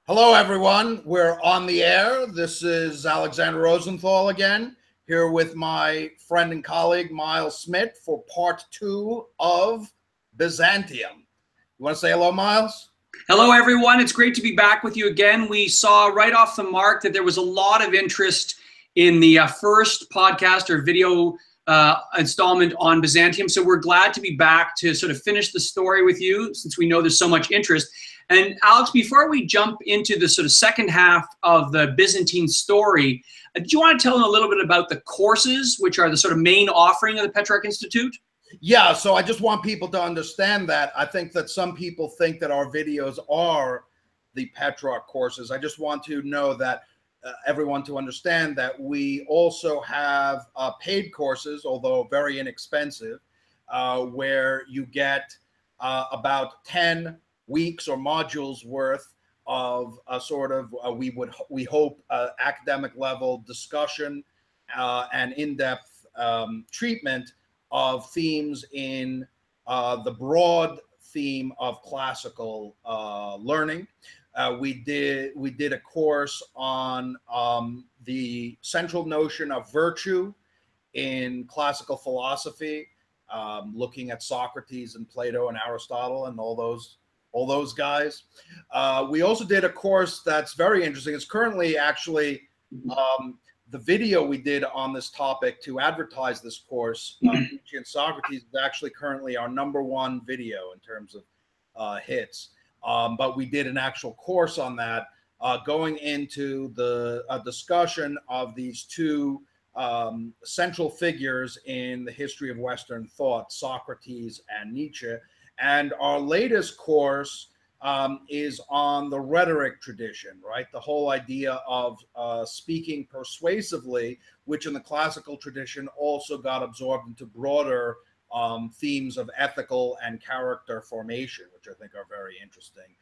Hello, everyone. We're on the air. This is Alexander Rosenthal again, here with my friend and colleague, Miles Smith, for part 2 of Byzantium. You want to say hello, Miles? Hello, everyone. It's great to be back with you again. We saw right off the mark that there was a lot of interest in the first podcast or video installment on Byzantium. So we're glad to be back to sort of finish the story with you, since we know there's so much interest. And Alex, before we jump into the sort of second half of the Byzantine story, do you want to tell them a little bit about the courses, which are the sort of main offering of the Petrarch Institute? Yeah, so I just want people to understand that. I think that some people think that our videos are the Petrarch courses. I just want to know that everyone to understand that we also have paid courses, although very inexpensive, where you get about 10 weeks or modules worth of we hope academic level discussion and in-depth treatment of themes in the broad theme of classical learning. We did a course on the central notion of virtue in classical philosophy, looking at Socrates and Plato and Aristotle and all those guys. We also did a course that's very interesting. It's currently actually the video we did on this topic to advertise this course, Nietzsche and Socrates, is actually currently our #1 video in terms of hits. But we did an actual course on that, going into the discussion of these two central figures in the history of Western thought, Socrates and Nietzsche. And our latest course is on the rhetoric tradition, right? The whole idea of speaking persuasively, which in the classical tradition also got absorbed into broader themes of ethical and character formation, which I think are very interesting,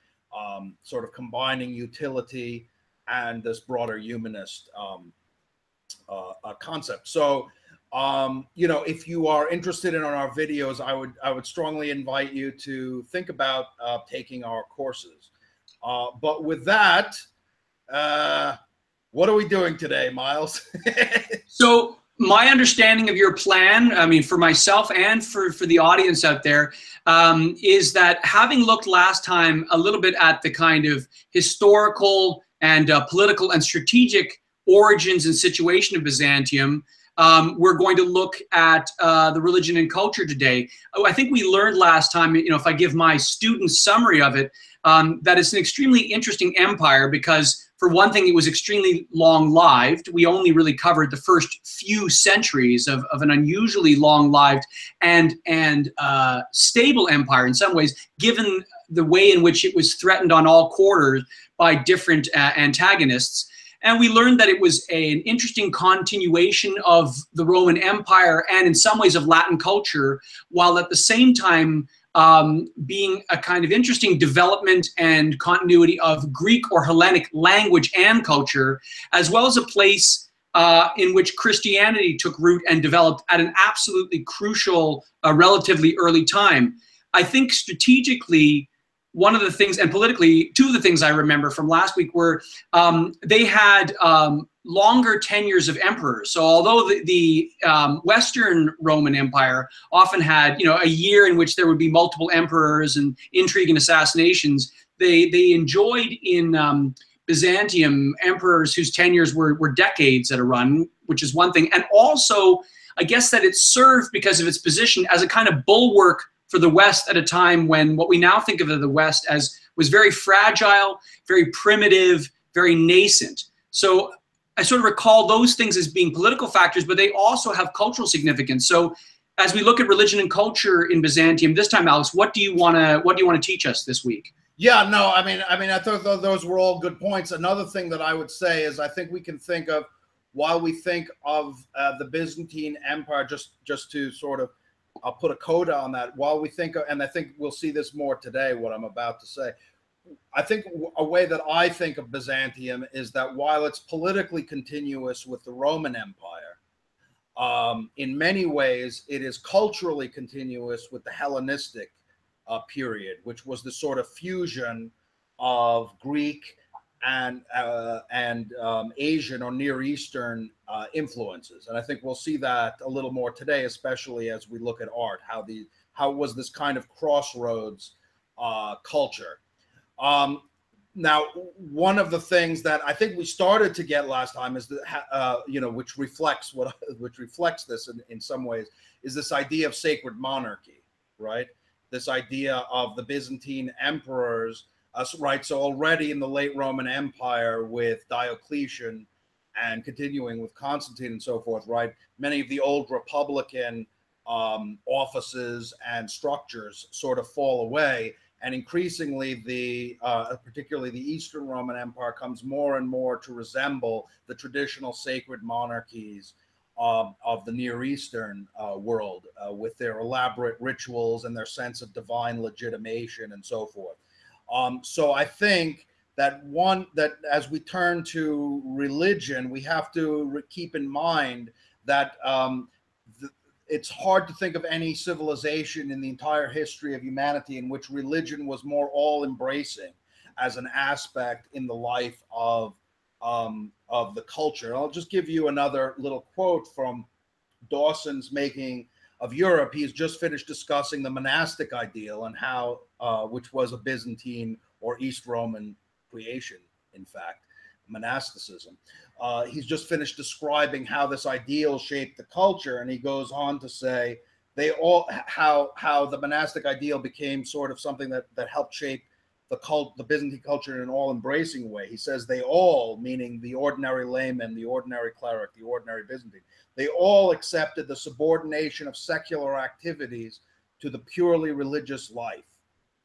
sort of combining utility and this broader humanist concept. So, if you are interested in our videos, I would strongly invite you to think about taking our courses. But with that, what are we doing today, Miles? So my understanding of your plan, I mean, for myself and for the audience out there, is that having looked last time a little bit at the kind of historical and political and strategic origins and situation of Byzantium, we're going to look at the religion and culture today. I think we learned last time, if I give my student summary of it, that it's an extremely interesting empire because, for one thing, it was extremely long-lived. We only really covered the first few centuries of an unusually long-lived and stable empire in some ways, given the way in which it was threatened on all quarters by different antagonists. And we learned that it was an interesting continuation of the Roman Empire and in some ways of Latin culture, while at the same time being a kind of interesting development and continuity of Greek or Hellenic language and culture, as well as a place in which Christianity took root and developed at an absolutely crucial, relatively early time. I think strategically, one of the things, and politically, two of the things I remember from last week were they had longer tenures of emperors. So although the Western Roman Empire often had, a year in which there would be multiple emperors and intrigue and assassinations, they enjoyed in Byzantium emperors whose tenures were decades at a run, which is one thing. And also, I guess that it served, because of its position, as a kind of bulwark for the West at a time when what we now think of the West as was very fragile, very primitive, very nascent. So I sort of recall those things as being political factors, but they also have cultural significance. So as we look at religion and culture in Byzantium this time, Alex, what do you want to teach us this week? Yeah, no, I mean, I thought those were all good points. Another thing that I would say is I think we can think of, while we think of the Byzantine Empire, just to sort of I'll put a coda on that, while we think of, and I think we'll see this more today, what I'm about to say. I think a way that I think of Byzantium is that while it's politically continuous with the Roman Empire, in many ways it is culturally continuous with the Hellenistic period, which was the sort of fusion of Greek and Asian or Near Eastern influences. And I think we'll see that a little more today, especially as we look at art, how was this kind of crossroads culture. Now, one of the things that I think we started to get last time is that, which reflects this in some ways, is this idea of sacred monarchy, right? This idea of the Byzantine emperors, right? So already in the late Roman Empire with Diocletian and continuing with Constantine and so forth, right? Many of the old republican offices and structures sort of fall away. And increasingly, particularly the Eastern Roman Empire comes more and more to resemble the traditional sacred monarchies of the Near Eastern world, with their elaborate rituals and their sense of divine legitimation and so forth. So I think that as we turn to religion, we have to keep in mind that it's hard to think of any civilization in the entire history of humanity in which religion was more all-embracing as an aspect in the life of the culture. I'll just give you another little quote from Dawson's Making of Europe. He's just finished discussing the monastic ideal and how, which was a Byzantine or East Roman creation, in fact, monasticism. He's just finished describing how this ideal shaped the culture, and he goes on to say how the monastic ideal became sort of something that helped shape the Byzantine culture in an all-embracing way. He says they all, meaning the ordinary layman, the ordinary cleric, the ordinary Byzantine, they all accepted the subordination of secular activities to the purely religious life.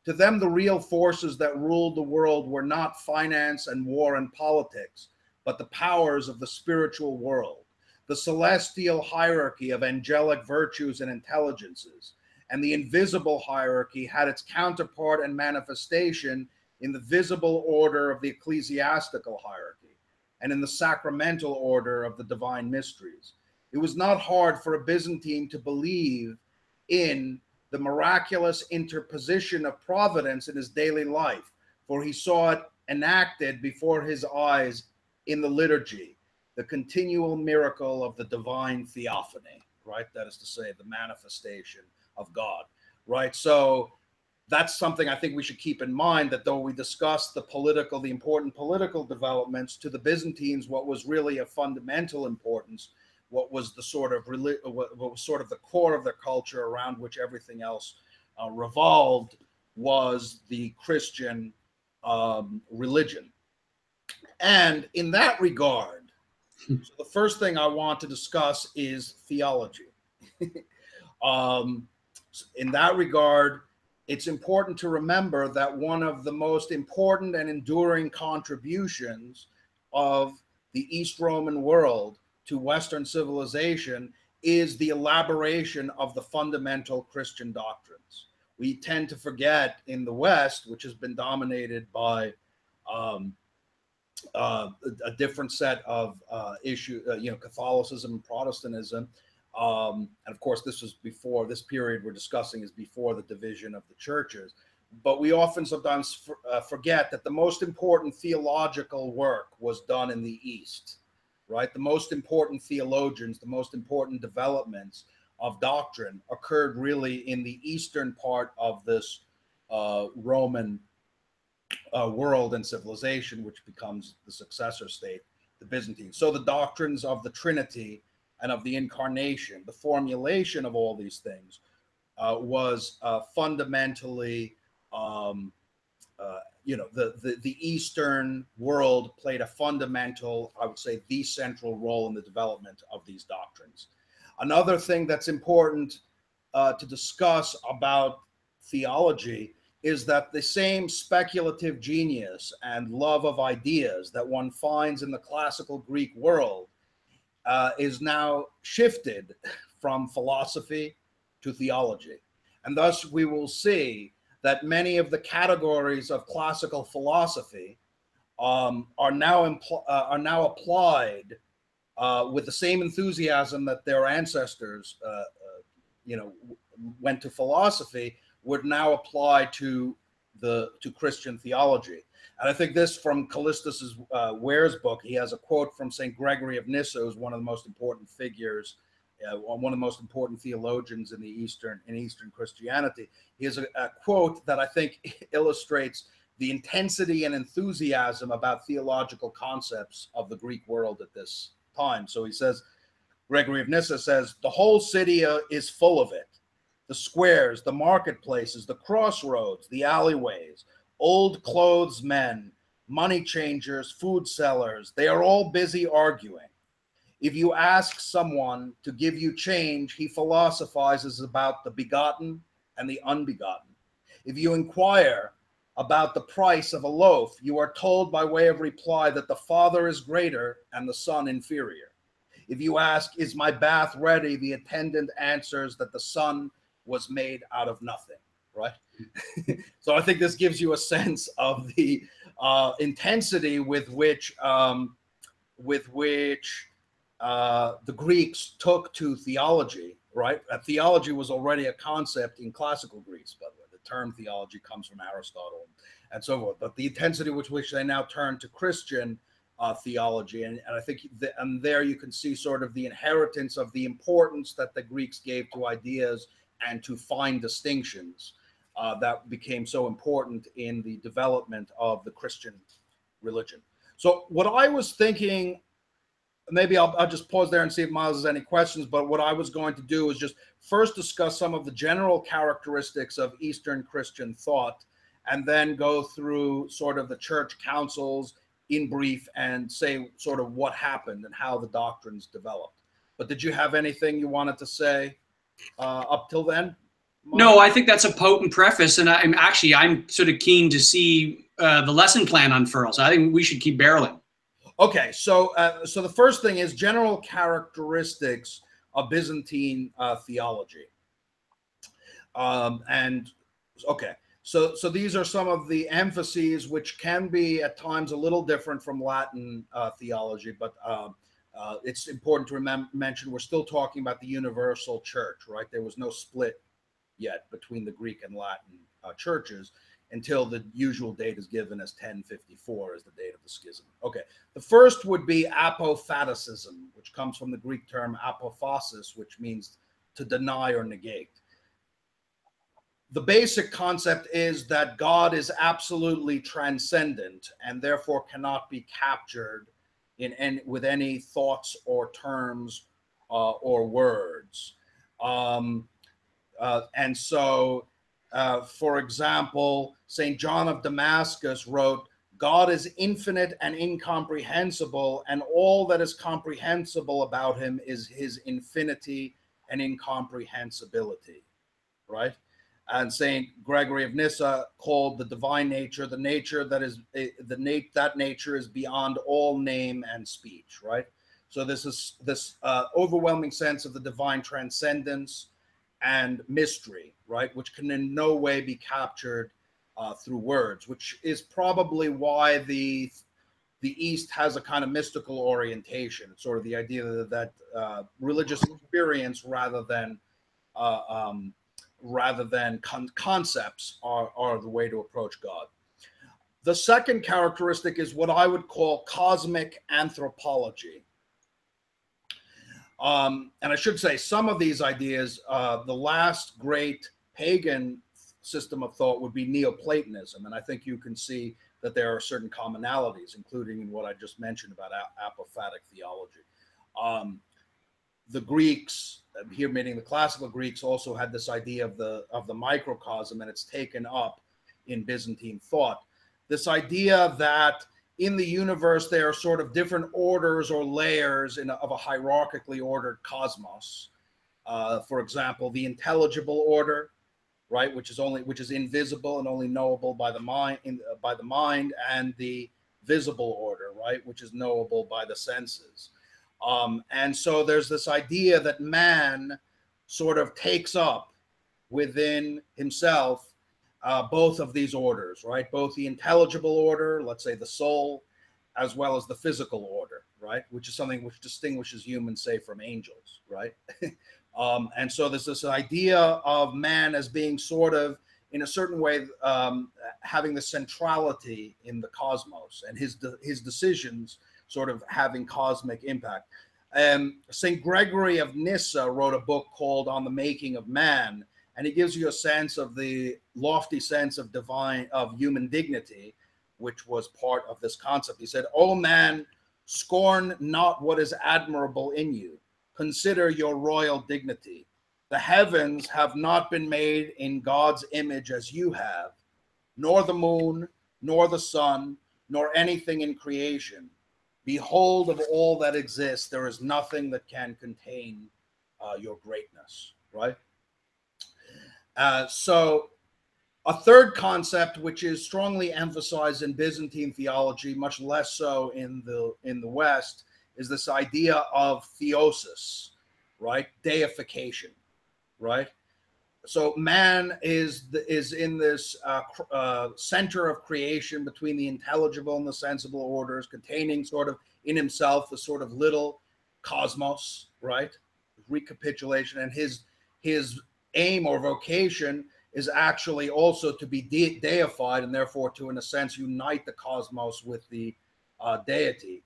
To them, the real forces that ruled the world were not finance and war and politics, but the powers of the spiritual world, the celestial hierarchy of angelic virtues and intelligences. And the invisible hierarchy had its counterpart and manifestation in the visible order of the ecclesiastical hierarchy and in the sacramental order of the divine mysteries. It was not hard for a Byzantine to believe in the miraculous interposition of providence in his daily life, for he saw it enacted before his eyes in the liturgy, the continual miracle of the divine theophany, right? That is to say, the manifestation of God, right? So that's something I think we should keep in mind, that though we discuss the important political developments, to the Byzantines, what was really of fundamental importance, what was the sort of the core of their culture around which everything else revolved, was the Christian religion. And in that regard, so the first thing I want to discuss is theology. In that regard, it's important to remember that one of the most important and enduring contributions of the East Roman world to Western civilization is the elaboration of the fundamental Christian doctrines. We tend to forget in the West, which has been dominated by a different set of issues, Catholicism and Protestantism. And of course, this period we're discussing is before the division of the churches. But we often sometimes forget that the most important theological work was done in the East, right? The most important theologians, the most important developments of doctrine occurred really in the eastern part of this Roman world and civilization, which becomes the successor state, the Byzantine. So the doctrines of the Trinity and of the Incarnation, the formulation of all these things was fundamentally, the Eastern world played a fundamental, I would say, the central role in the development of these doctrines. Another thing that's important to discuss about theology is that the same speculative genius and love of ideas that one finds in the classical Greek world is now shifted from philosophy to theology. And thus we will see that many of the categories of classical philosophy are now applied with the same enthusiasm that their ancestors went to philosophy, would now apply to Christian theology. And I think this from Callistus's Ware's book, he has a quote from St. Gregory of Nyssa, who's one of the most important figures, one of the most important theologians in Eastern Christianity. He has a quote that I think illustrates the intensity and enthusiasm about theological concepts of the Greek world at this time. So he says, Gregory of Nyssa says, the whole city is full of it. The squares, the marketplaces, the crossroads, the alleyways, old clothes men, money changers, food sellers, they are all busy arguing. If you ask someone to give you change, he philosophizes about the begotten and the unbegotten. If you inquire about the price of a loaf, you are told by way of reply that the Father is greater and the Son inferior. If you ask, is my bath ready? The attendant answers that the Son was made out of nothing, right? So I think this gives you a sense of the intensity with which the Greeks took to theology, right? Theology was already a concept in classical Greece, by the way. The term theology comes from Aristotle and so forth. But the intensity with which they now turn to Christian theology, and I think and there you can see sort of the inheritance of the importance that the Greeks gave to ideas and to fine distinctions that became so important in the development of the Christian religion. So what I was thinking, maybe I'll just pause there and see if Miles has any questions, but what I was going to do is just first discuss some of the general characteristics of Eastern Christian thought, and then go through sort of the church councils in brief and say sort of what happened and how the doctrines developed. But did you have anything you wanted to say up till then? No, I think that's a potent preface, and I'm sort of keen to see the lesson plan unfurl. So I think we should keep barreling. Okay, so so the first thing is general characteristics of Byzantine theology, and okay, so these are some of the emphases which can be at times a little different from Latin theology, but it's important to mention we're still talking about the universal church, right? There was no split yet between the Greek and Latin churches until the usual date is given as 1054 as the date of the schism. Okay, the first would be apophaticism, which comes from the Greek term apophasis, which means to deny or negate. The basic concept is that God is absolutely transcendent and therefore cannot be captured with any thoughts or terms or words. And so, for example, St. John of Damascus wrote, God is infinite and incomprehensible, and all that is comprehensible about him is his infinity and incomprehensibility, right? And St. Gregory of Nyssa called the divine nature the nature that is that nature is beyond all name and speech, right? So this is this overwhelming sense of the divine transcendence and mystery, right, which can in no way be captured through words, which is probably why the East has a kind of mystical orientation. It's sort of the idea that religious experience rather than concepts are the way to approach God. The second characteristic is what I would call cosmic anthropology. And I should say some of these ideas, the last great pagan system of thought would be Neoplatonism. And I think you can see that there are certain commonalities, including in what I just mentioned about apophatic theology. The Greeks, here meaning the classical Greeks, also had this idea of the microcosm, and it's taken up in Byzantine thought. This idea that in the universe there are sort of different orders or layers of a hierarchically ordered cosmos. For example, the intelligible order, right, which is invisible and only knowable by the mind, and the visible order, right, which is knowable by the senses. And so there's this idea that man sort of takes up within himself both of these orders, right? Both the intelligible order, let's say the soul, as well as the physical order, right? Which is something which distinguishes humans, say, from angels, right? And so there's this idea of man as being sort of in a certain way, having the centrality in the cosmos, and his decisions sort of having cosmic impact. St. Gregory of Nyssa wrote a book called On the Making of Man, and he gives you a sense of the lofty sense of human dignity, which was part of this concept. He said, "O man, scorn not what is admirable in you. Consider your royal dignity. The heavens have not been made in God's image as you have, nor the moon, nor the sun, nor anything in creation. Behold, of all that exists, there is nothing that can contain your greatness," right? So a third concept, which is strongly emphasized in Byzantine theology, much less so in the West, is this idea of theosis, right? Deification, right? So man is in this center of creation between the intelligible and the sensible orders, containing sort of in himself the sort of little cosmos, right? Recapitulation, and his aim or vocation is actually also to be deified, and therefore to, in a sense, unite the cosmos with the deity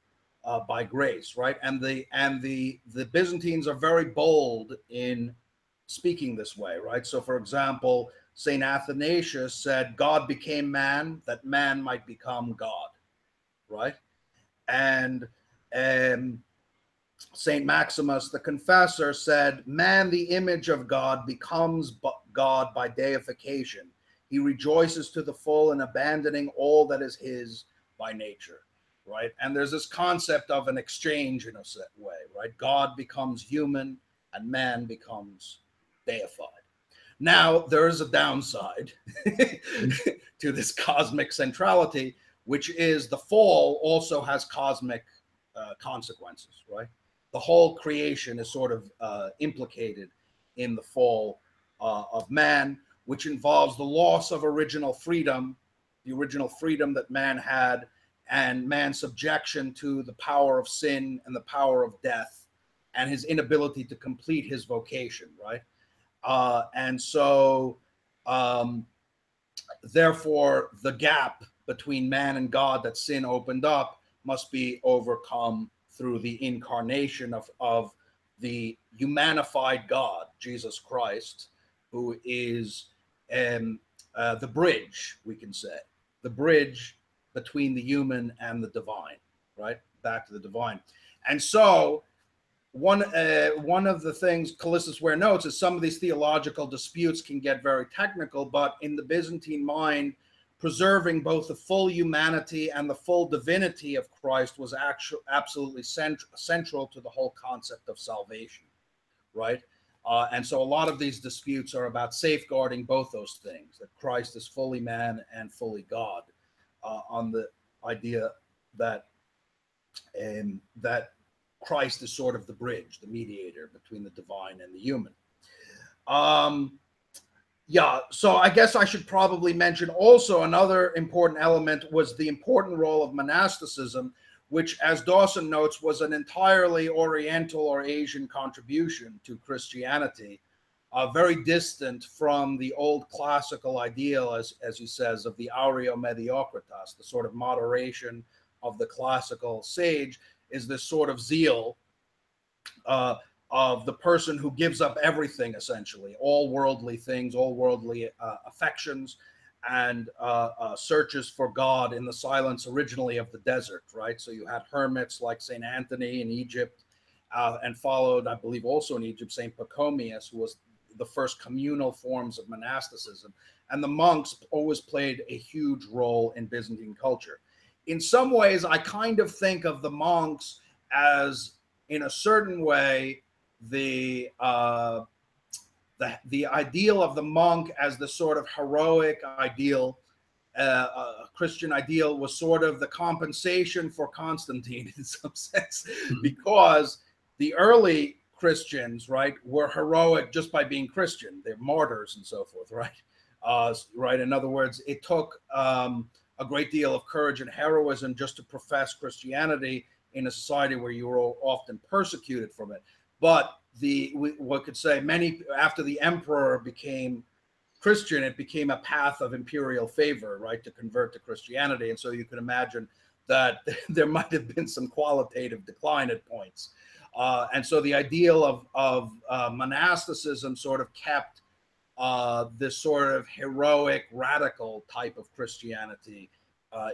by grace, right? And the Byzantines are very bold in speaking this way, right? So, for example, Saint Athanasius said, "God became man that man might become God," right? And Saint Maximus the Confessor said, "Man, the image of God, becomes God by deification. He rejoices to the full in abandoning all that is his by nature," right? And there's this concept of an exchange in a set way, right? God becomes human and man becomes deified. Now, there is a downside to this cosmic centrality, which is the fall also has cosmic consequences, right? The whole creation is sort of implicated in the fall of man, which involves the loss of original freedom, the original freedom that man had, and man's subjection to the power of sin and the power of death, and his inability to complete his vocation, right? And so, therefore, the gap between man and God that sin opened up must be overcome through the incarnation of the humanified God, Jesus Christ, who is the bridge, we can say, the bridge between the human and the divine, right? Back to the divine. And so, one of the things Callistus Ware notes is some of these theological disputes can get very technical, but in the Byzantine mind, preserving both the full humanity and the full divinity of Christ was absolutely central to the whole concept of salvation, right? And so a lot of these disputes are about safeguarding both those things, that Christ is fully man and fully God, on the idea that that Christ is sort of the bridge, the mediator between the divine and the human. Yeah, so I guess I should probably mention also another important element was the important role of monasticism, which, as Dawson notes, was an entirely Oriental or Asian contribution to Christianity, very distant from the old classical ideal, as he says, of the aureo mediocritas, the sort of moderation of the classical sage, is this sort of zeal of the person who gives up everything, essentially, all worldly things, all worldly affections, and searches for God in the silence originally of the desert, right? So you had hermits like St. Anthony in Egypt, and followed, I believe, also in Egypt, St. Pachomius, who was the first communal forms of monasticism. And the monks always played a huge role in Byzantine culture. In some ways, I kind of think of the monks as, in a certain way, the ideal of the monk as the sort of heroic ideal, Christian ideal, was sort of the compensation for Constantine in some sense, because the early Christians, right, were heroic just by being Christian. They're martyrs and so forth, right? Right. In other words, it took a great deal of courage and heroism just to profess Christianity in a society where you were often persecuted from it. But one could say many, after the emperor became Christian, it became a path of imperial favor, right, to convert to Christianity. And so you can imagine that there might have been some qualitative decline at points. And so the ideal of monasticism sort of kept this sort of heroic, radical type of Christianity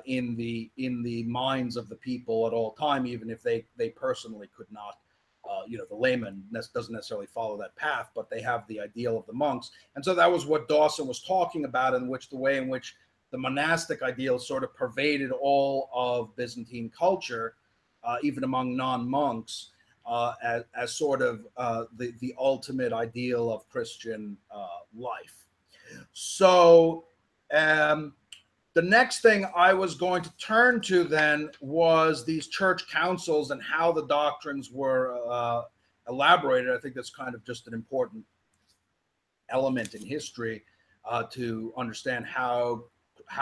in the minds of the people at all time, even if they personally could not. The layman doesn't necessarily follow that path, but they have the ideal of the monks. And so that was what Dawson was talking about, in which the way in which the monastic ideal sort of pervaded all of Byzantine culture, even among non-monks, as sort of the ultimate ideal of Christian life. So the next thing I was going to turn to then was these church councils and how the doctrines were elaborated. I think that's kind of just an important element in history to understand how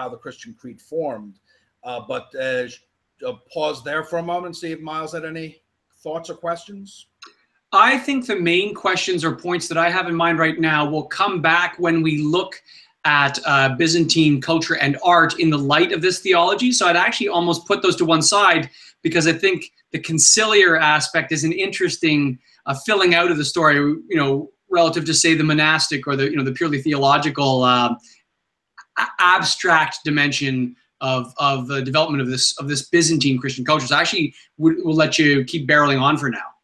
the Christian creed formed. But pause there for a moment, see if Miles had any thoughts or questions. I think the main questions or points that I have in mind right now will come back when we look at Byzantine culture and art in the light of this theology. So I'd actually almost put those to one side, because I think the conciliar aspect is an interesting filling out of the story, relative to, say, the monastic or the purely theological abstract dimension of the development of this Byzantine Christian culture. So actually we'll let you keep barreling on for now.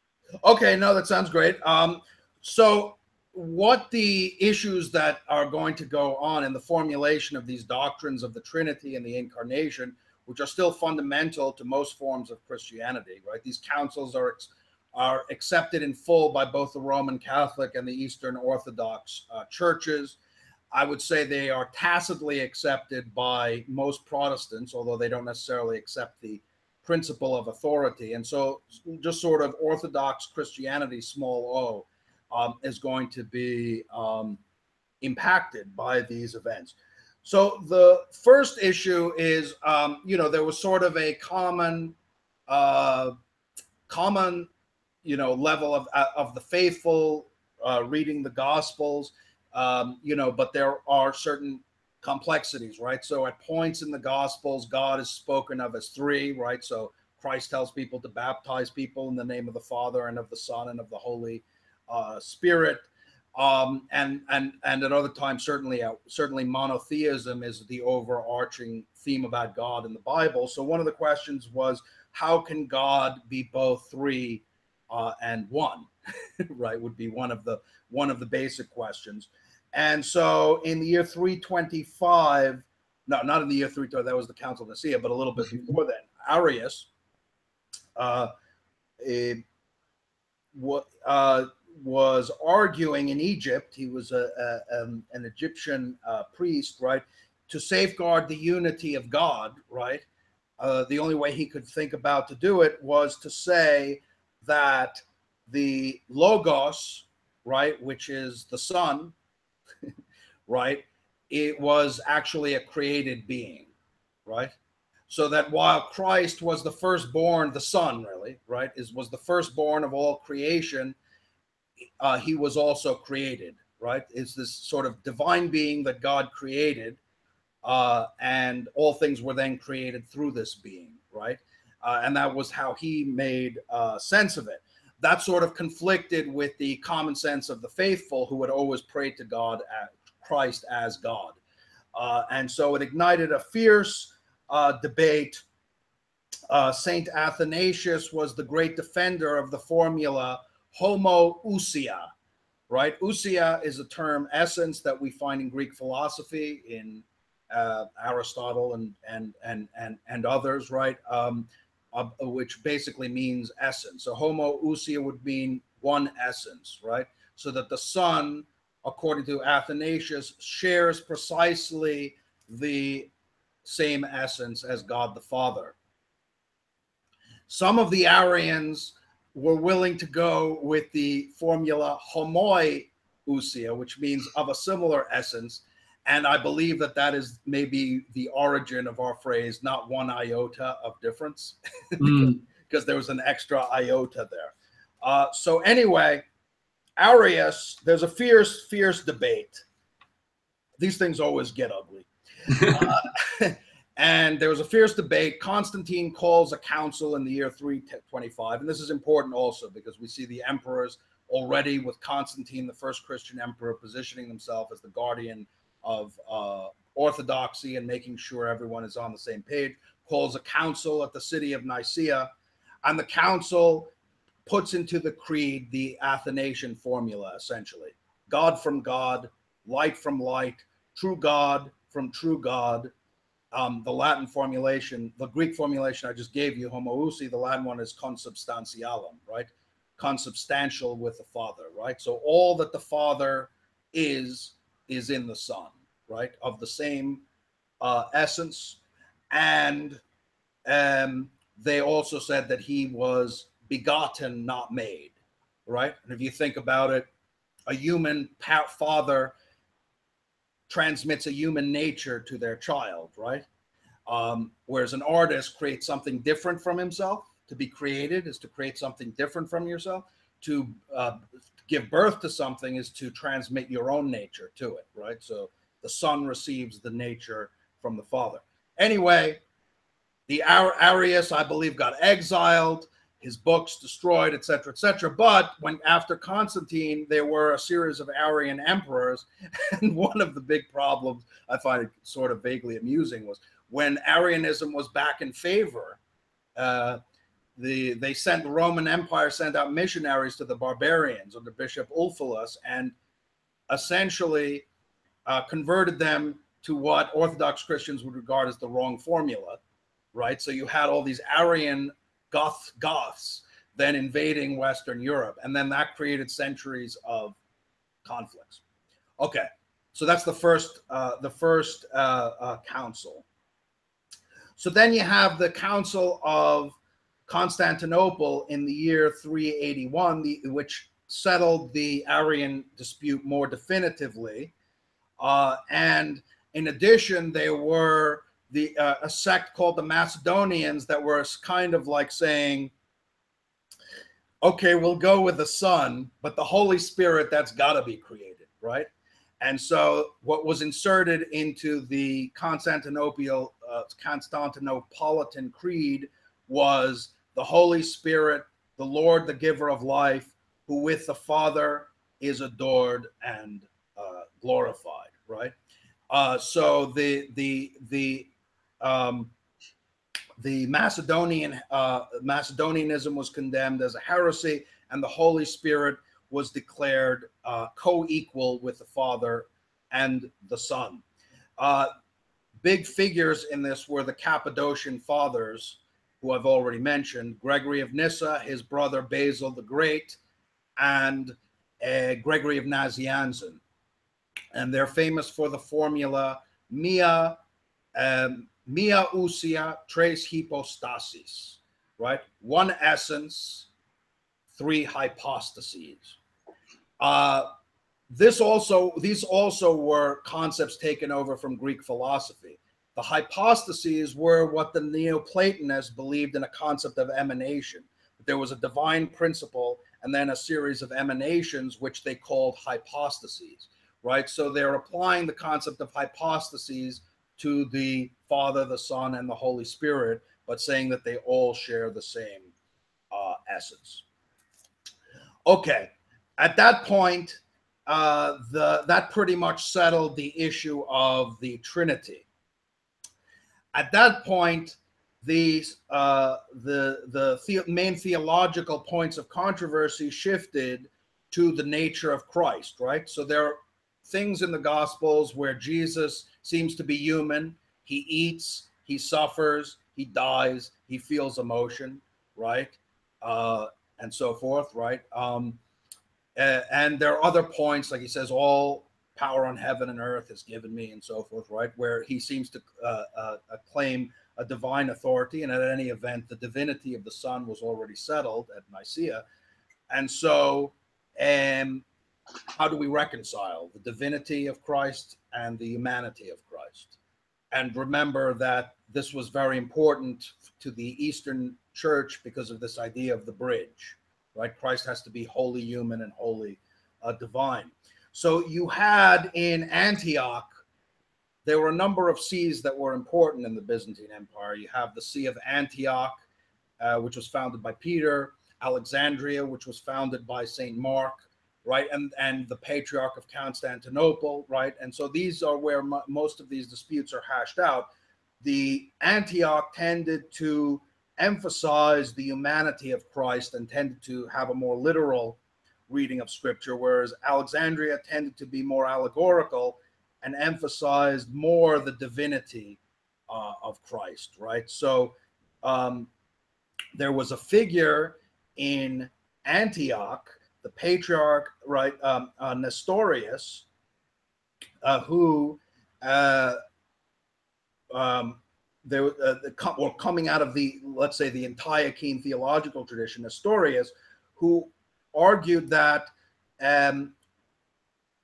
Okay, no, that sounds great. So what the issues that are going to go on in the formulation of these doctrines of the Trinity and the Incarnation, which are still fundamental to most forms of Christianity, right? These councils are accepted in full by both the Roman Catholic and the Eastern Orthodox churches. I would say they are tacitly accepted by most Protestants, although they don't necessarily accept the principle of authority. And so just sort of Orthodox Christianity, small o, is going to be impacted by these events. So the first issue is, there was sort of a common level of the faithful reading the Gospels, but there are certain complexities, right? So at points in the Gospels, God is spoken of as three, right? So Christ tells people to baptize people in the name of the Father and of the Son and of the Holy Spirit, and at other times, certainly monotheism is the overarching theme about God in the Bible. So one of the questions was, how can God be both three and one? Right, would be one of the basic questions. And so in the year 325, no, not in the year 325, that was the Council of Nicaea, but a little bit before then, Arius was arguing in Egypt. He was an Egyptian priest, right, to safeguard the unity of God, right? The only way he could think about to do it was to say that the Logos, right, which is the Son, right, it was actually a created being, right? So that while Christ was the firstborn, the Son, really, right, was the firstborn of all creation, he was also created, right? It's this sort of divine being that God created, and all things were then created through this being, right? And that was how he made sense of it. That sort of conflicted with the common sense of the faithful, who would always pray to God, Christ as God. And so it ignited a fierce debate. Saint Athanasius was the great defender of the formula homoousia, right? Ousia is a term, essence, that we find in Greek philosophy, in Aristotle and others, right? Which basically means essence. So homoousia would mean one essence, right? So that the Son, according to Athanasius, shares precisely the same essence as God the Father. Some of the Arians were willing to go with the formula homoousia, which means of a similar essence. And I believe that is maybe the origin of our phrase, not one iota of difference, because there was an extra iota there. So anyway, Arius, there's a fierce debate. these things always get ugly. And there was a fierce debate. Constantine calls a council in the year 325. And this is important also because we see the emperors already with Constantine, the first Christian emperor, positioning himself as the guardian of orthodoxy and making sure everyone is on the same page, calls a council at the city of Nicaea. And the council puts into the creed the Athanasian formula, essentially. God from God, light from light, true God from true God. The Latin formulation, the Greek formulation I just gave you, homoousi, the Latin one is consubstantialum, right? Consubstantial with the Father, right? So all that the Father is in the Son, right? Of the same essence. And they also said that he was begotten, not made, right? And if you think about it, a human father transmits a human nature to their child, right? Whereas an artist creates something different from himself. To be created is to create something different from yourself. To give birth to something is to transmit your own nature to it, right? So the son receives the nature from the father. Anyway, the Arius, I believe, got exiled, his books destroyed, etc., etc. But after Constantine, there were a series of Arian emperors, and one of the big problems I find it sort of vaguely amusing was when Arianism was back in favor. The Roman Empire sent out missionaries to the barbarians under Bishop Ulfilas and essentially converted them to what Orthodox Christians would regard as the wrong formula, right? So you had all these Arian Goths then invading Western Europe, and then that created centuries of conflicts. Okay, so that's the first council. So then you have the Council of Constantinople in the year 381, which settled the Arian dispute more definitively. And in addition, there were a sect called the Macedonians that were kind of like saying, okay, we'll go with the Son, but the Holy Spirit, that's got to be created, right? And so what was inserted into the Constantinopolitan Creed was the Holy Spirit, the Lord, the giver of life, who with the Father is adored and glorified, right? So the Macedonianism was condemned as a heresy, and the Holy Spirit was declared co-equal with the Father and the Son. Big figures in this were the Cappadocian Fathers, who I've already mentioned, Gregory of Nyssa, his brother Basil the Great, and Gregory of Nazianzen. And they're famous for the formula mia ousia tres hypostases, right? One essence, three hypostases. These also were concepts taken over from Greek philosophy. The hypostases were what the Neoplatonists believed in, a concept of emanation. There was a divine principle and then a series of emanations, which they called hypostases, right? So they're applying the concept of hypostases to the Father, the Son, and the Holy Spirit, but saying that they all share the same essence. Okay, at that point, that pretty much settled the issue of the Trinity. At that point, the main theological points of controversy shifted to the nature of Christ, right? So there are things in the Gospels where Jesus seems to be human. He eats, he suffers, he dies, he feels emotion, right? And so forth, right? And there are other points, like he says, all power on heaven and earth is given me, and so forth, right? Where he seems to claim a divine authority, and at any event, the divinity of the Son was already settled at Nicaea. And so, how do we reconcile the divinity of Christ and the humanity of Christ? And remember that this was very important to the Eastern Church because of this idea of the bridge, right? Christ has to be wholly human and wholly divine. So you had in Antioch there were a number of sees that were important in the Byzantine Empire. You have the See of Antioch, which was founded by Peter, Alexandria, which was founded by St. Mark, right? And the Patriarch of Constantinople, right? And so these are where most of these disputes are hashed out. The Antioch tended to emphasize the humanity of Christ and tended to have a more literal reading of Scripture, whereas Alexandria tended to be more allegorical and emphasized more the divinity of Christ, right? So there was a figure in Antioch, the patriarch, right, Nestorius, who or coming out of the, let's say, the Antiochene theological tradition, Nestorius, who argued that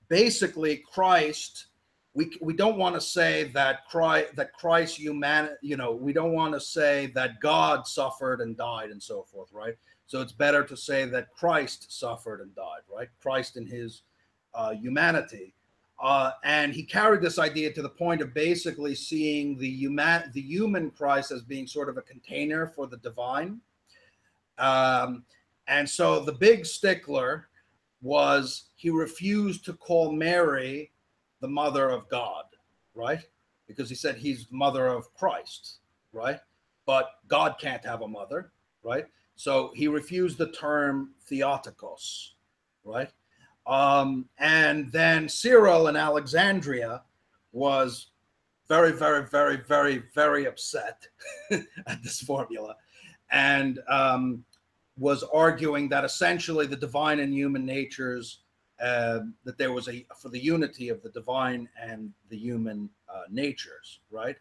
basically Christ, we don't want to say that Christ humanity, we don't want to say that God suffered and died and so forth, right? So it's better to say that Christ suffered and died, right? Christ in his humanity. And he carried this idea to the point of basically seeing the human Christ as being sort of a container for the divine. And so the big stickler was he refused to call Mary the mother of God, right? Because he said he's the mother of Christ, right? But God can't have a mother, right? So he refused the term Theotokos, right? And then Cyril in Alexandria was very, very, very, very, very upset at this formula, and was arguing that essentially the divine and human natures, that there was for the unity of the divine and the human natures, right?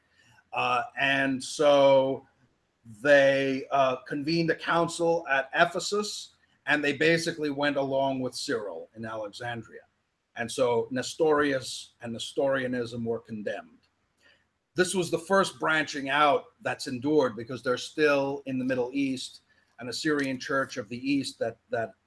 And so they convened a council at Ephesus, and they basically went along with Cyril in Alexandria. And so Nestorius and Nestorianism were condemned. This was the first branching out that's endured, because there's still in the Middle East an Assyrian church of the East that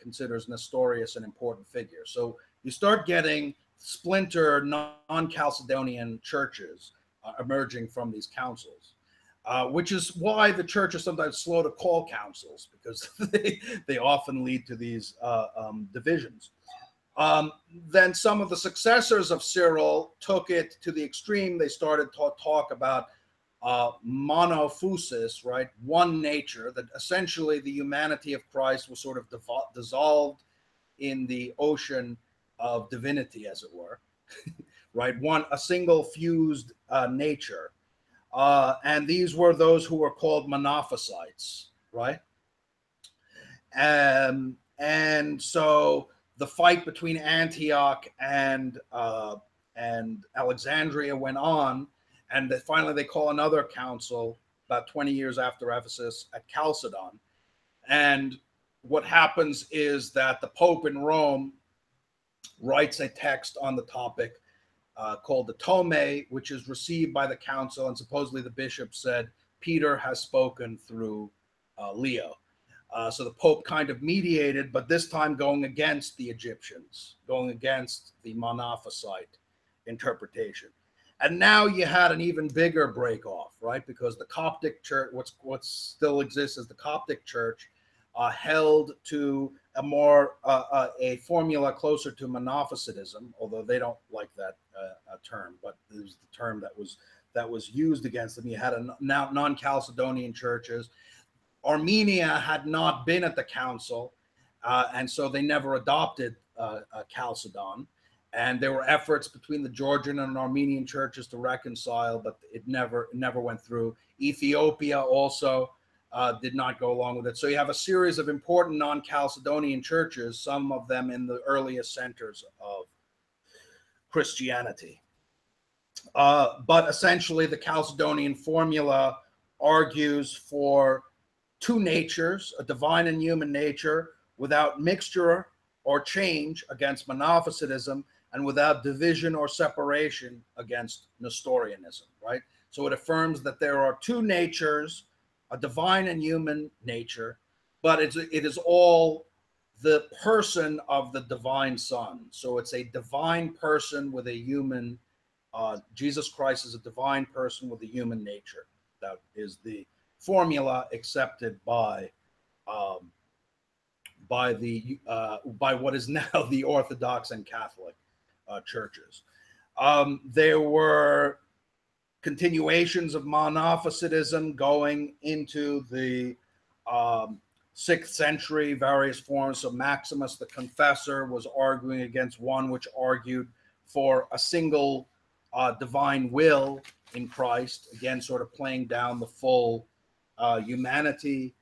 considers Nestorius an important figure. So you start getting splinter non-Chalcedonian churches emerging from these councils, which is why the church is sometimes slow to call councils, because they often lead to these divisions. Then some of the successors of Cyril took it to the extreme. They started to talk about monophysis, right? One nature, that essentially the humanity of Christ was sort of dissolved in the ocean of divinity, as it were, right? A single fused nature. And these were those who were called monophysites, right? And so the fight between Antioch and Alexandria went on, and finally they call another council about 20 years after Ephesus at Chalcedon. And what happens is that the Pope in Rome writes a text on the topic called the Tome, which is received by the council, and supposedly the bishop said, Peter has spoken through Leo. So the Pope kind of mediated, but this time going against the Egyptians, going against the Monophysite interpretation. And now you had an even bigger break off, right? Because the Coptic church, what still exists as the Coptic church, held to a more a formula closer to Monophysitism, although they don't like that term, but it was the term that was used against them. You had non-Chalcedonian churches. Armenia had not been at the council, and so they never adopted Chalcedon. And there were efforts between the Georgian and Armenian churches to reconcile, but it never went through. Ethiopia also did not go along with it. So you have a series of important non-Chalcedonian churches, some of them in the earliest centers of Christianity. But essentially, the Chalcedonian formula argues for two natures, a divine and human nature, without mixture or change against Monophysitism, and without division or separation against Nestorianism, right? So it affirms that there are two natures, a divine and human nature, but it is all the person of the divine Son. So it's a divine person with a human Jesus Christ is a divine person with a human nature. That is the formula accepted by what is now the Orthodox and Catholic churches. There were continuations of Monophysitism going into the 6th century, various forms. So Maximus the Confessor was arguing against one which argued for a single divine will in Christ, again, sort of playing down the full humanity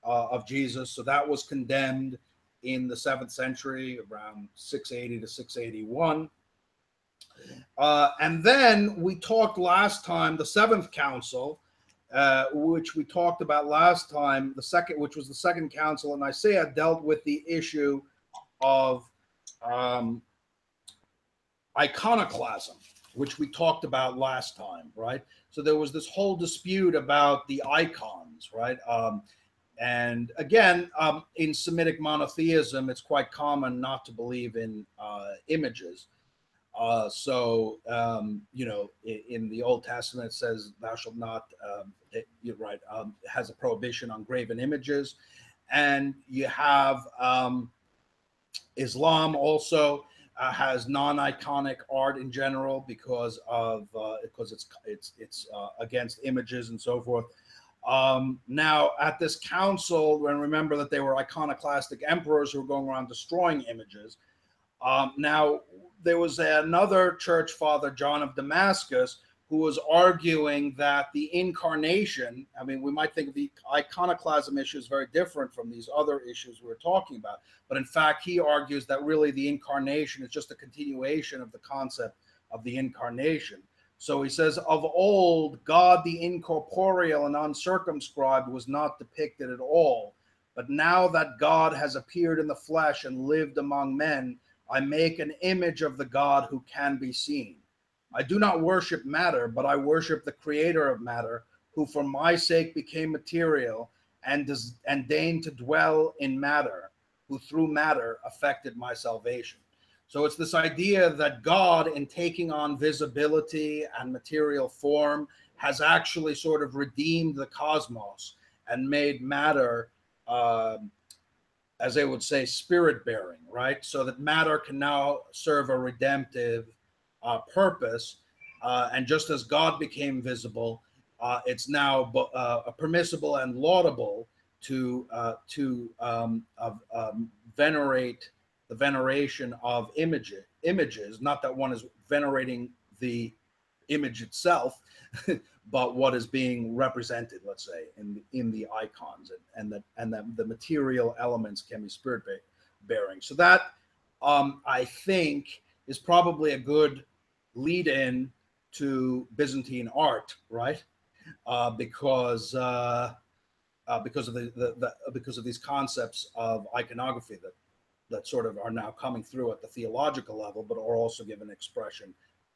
of Jesus. So that was condemned in the 7th century, around 680 to 681. And then we talked last time, the 7th Council, which we talked about last time, which was the Second Council in Nicaea, dealt with the issue of iconoclasm, which we talked about last time, right? So there was this whole dispute about the icons, right? And again, in Semitic monotheism, it's quite common not to believe in images. You know, in the Old Testament, it says, thou shalt not, you're right, has a prohibition on graven images. And you have Islam also has non-iconic art in general because it's against images and so forth. Now, at this council, and remember that they were iconoclastic emperors who were going around destroying images. Now, there was another church father, John of Damascus, who was arguing that the Incarnation, I mean, we might think of the iconoclasm issue as very different from these other issues we're talking about. But in fact, he argues that really the Incarnation is just a continuation of the concept of the Incarnation. So he says, of old, God the incorporeal and uncircumscribed was not depicted at all. But now that God has appeared in the flesh and lived among men, I make an image of the God who can be seen. I do not worship matter, but I worship the creator of matter, who for my sake became material and deigned to dwell in matter, who through matter affected my salvation. So it's this idea that God, in taking on visibility and material form, has actually sort of redeemed the cosmos and made matter, as they would say, spirit-bearing, right? So that matter can now serve a redemptive purpose. And just as God became visible, it's now permissible and laudable to venerate the veneration of images, not that one is venerating the image itself, but what is being represented, let's say, in the icons, and that the material elements can be spirit bearing. So that I think is probably a good lead in to Byzantine art, right? Because of these concepts of iconography that sort of are now coming through at the theological level, but are also given expression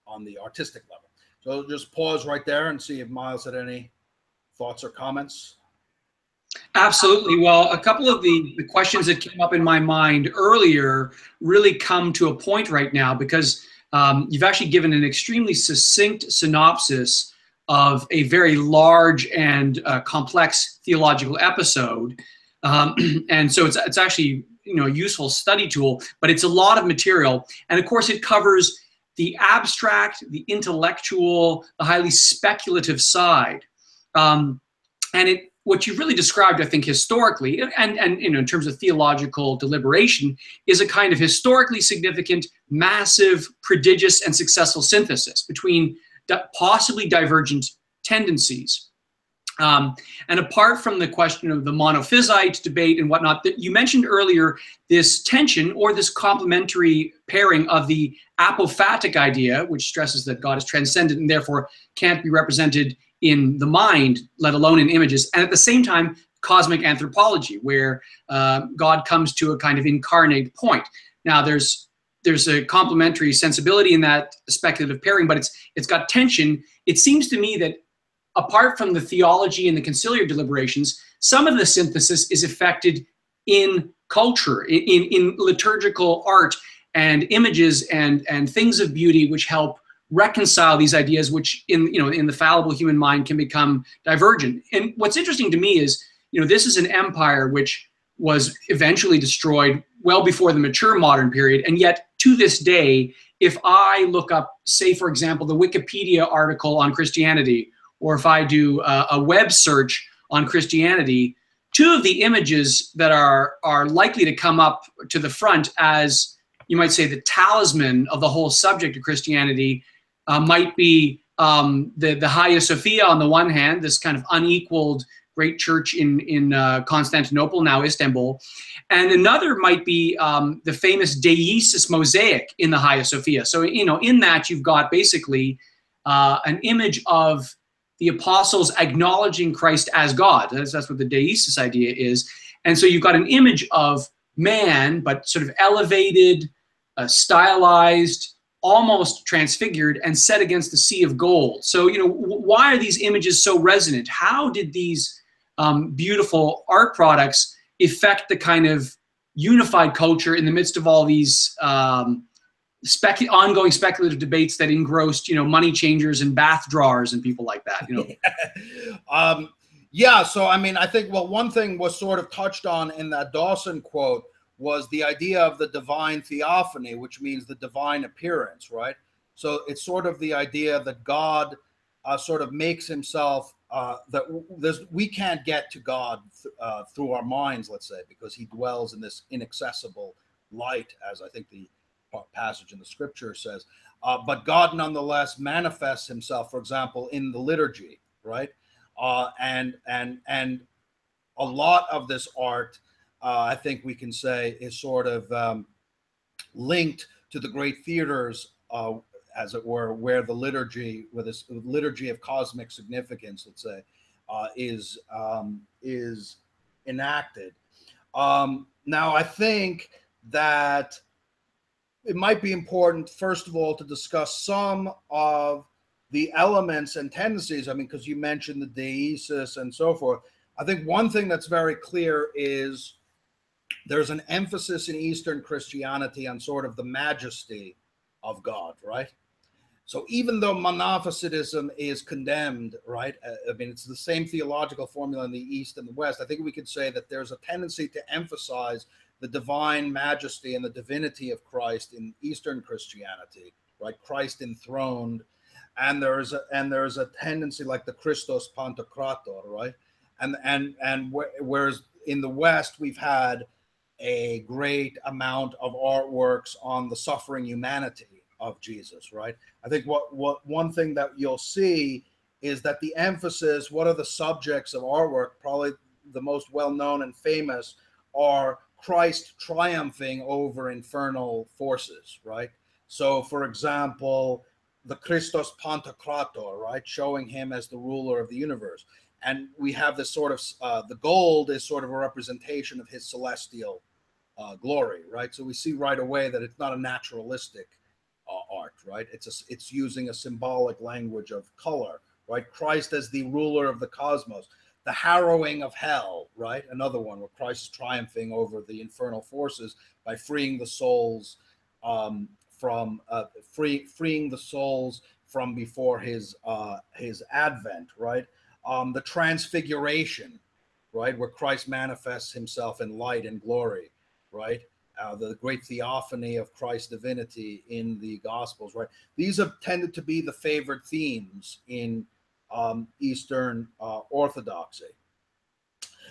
on the artistic level. So just pause right there and see if Miles had any thoughts or comments. Absolutely. Well, a couple of the questions that came up in my mind earlier really come to a point right now, because you've actually given an extremely succinct synopsis of a very large and complex theological episode. And so it's actually, you know, a useful study tool, but it's a lot of material. And of course, it covers the abstract, the intellectual, the highly speculative side. And what you've really described, I think, historically, and you know, in terms of theological deliberation, is a kind of historically significant, massive, prodigious, and successful synthesis between possibly divergent tendencies. And apart from the question of the monophysite debate and whatnot, that you mentioned earlier, this tension or this complementary pairing of the apophatic idea, which stresses that God is transcendent and therefore can't be represented in the mind, let alone in images, and at the same time, cosmic anthropology, where God comes to a kind of incarnate point. Now, there's a complementary sensibility in that speculative pairing, but it's got tension. It seems to me that apart from the theology and the conciliar deliberations, some of the synthesis is effected in culture, in liturgical art and images and things of beauty which help reconcile these ideas, which in the fallible human mind can become divergent. And what's interesting to me is, this is an empire which was eventually destroyed well before the mature modern period. And yet to this day, if I look up, say, for example, the Wikipedia article on Christianity, or if I do a web search on Christianity, two of the images that are likely to come up to the front as, you might say, the talisman of the whole subject of Christianity might be the Hagia Sophia on the one hand, this kind of unequaled great church in Constantinople, now Istanbul. And another might be the famous Deiesis mosaic in the Hagia Sophia. So, in that you've got basically an image of the apostles acknowledging Christ as God. That's what the Deiesis idea is. And so you've got an image of man, but sort of elevated, stylized, almost transfigured, and set against the sea of gold. So, why are these images so resonant? How did these beautiful art products affect the kind of unified culture in the midst of all these ongoing speculative debates that engrossed, money changers and bath drawers and people like that, Yeah, so I think, one thing was sort of touched on in that Dawson quote was the idea of the divine theophany, which means the divine appearance, right? So it's sort of the idea that God sort of makes himself, we can't get to God through our minds, let's say, because he dwells in this inaccessible light, as I think the passage in the scripture says. But God nonetheless manifests himself, for example, in the liturgy, right? And a lot of this art, I think we can say, is sort of linked to the great theaters, as it were, where the liturgy, with this liturgy of cosmic significance, let's say, is enacted. Now, I think that it might be important, first of all, to discuss some of the elements and tendencies. Because you mentioned the deesis and so forth. I think one thing that's very clear is there's an emphasis in Eastern Christianity on sort of the majesty of God, right? So even though monophysitism is condemned, right? It's the same theological formula in the East and the West. I think we could say that there's a tendency to emphasize the divine majesty and the divinity of Christ in Eastern Christianity, right? Christ enthroned, and there's a tendency like the Christos Pantocrator, right? And whereas in the West we've had a great amount of artworks on the suffering humanity of Jesus, right? I think what one thing that you'll see is that the emphasis, what are the subjects of artwork, probably the most well-known and famous, are Christ triumphing over infernal forces, right? So, for example, the Christos Pantocrator, right, showing him as the ruler of the universe. And we have this sort of, the gold is sort of a representation of his celestial glory, right? So we see right away that it's not a naturalistic art, right? It's using a symbolic language of color, right? Christ as the ruler of the cosmos. The harrowing of hell, right? Another one where Christ is triumphing over the infernal forces by freeing the souls freeing the souls from before his advent, right? The transfiguration, right, where Christ manifests himself in light and glory, right? The great theophany of Christ's divinity in the Gospels, right? These have tended to be the favorite themes in Eastern Orthodoxy.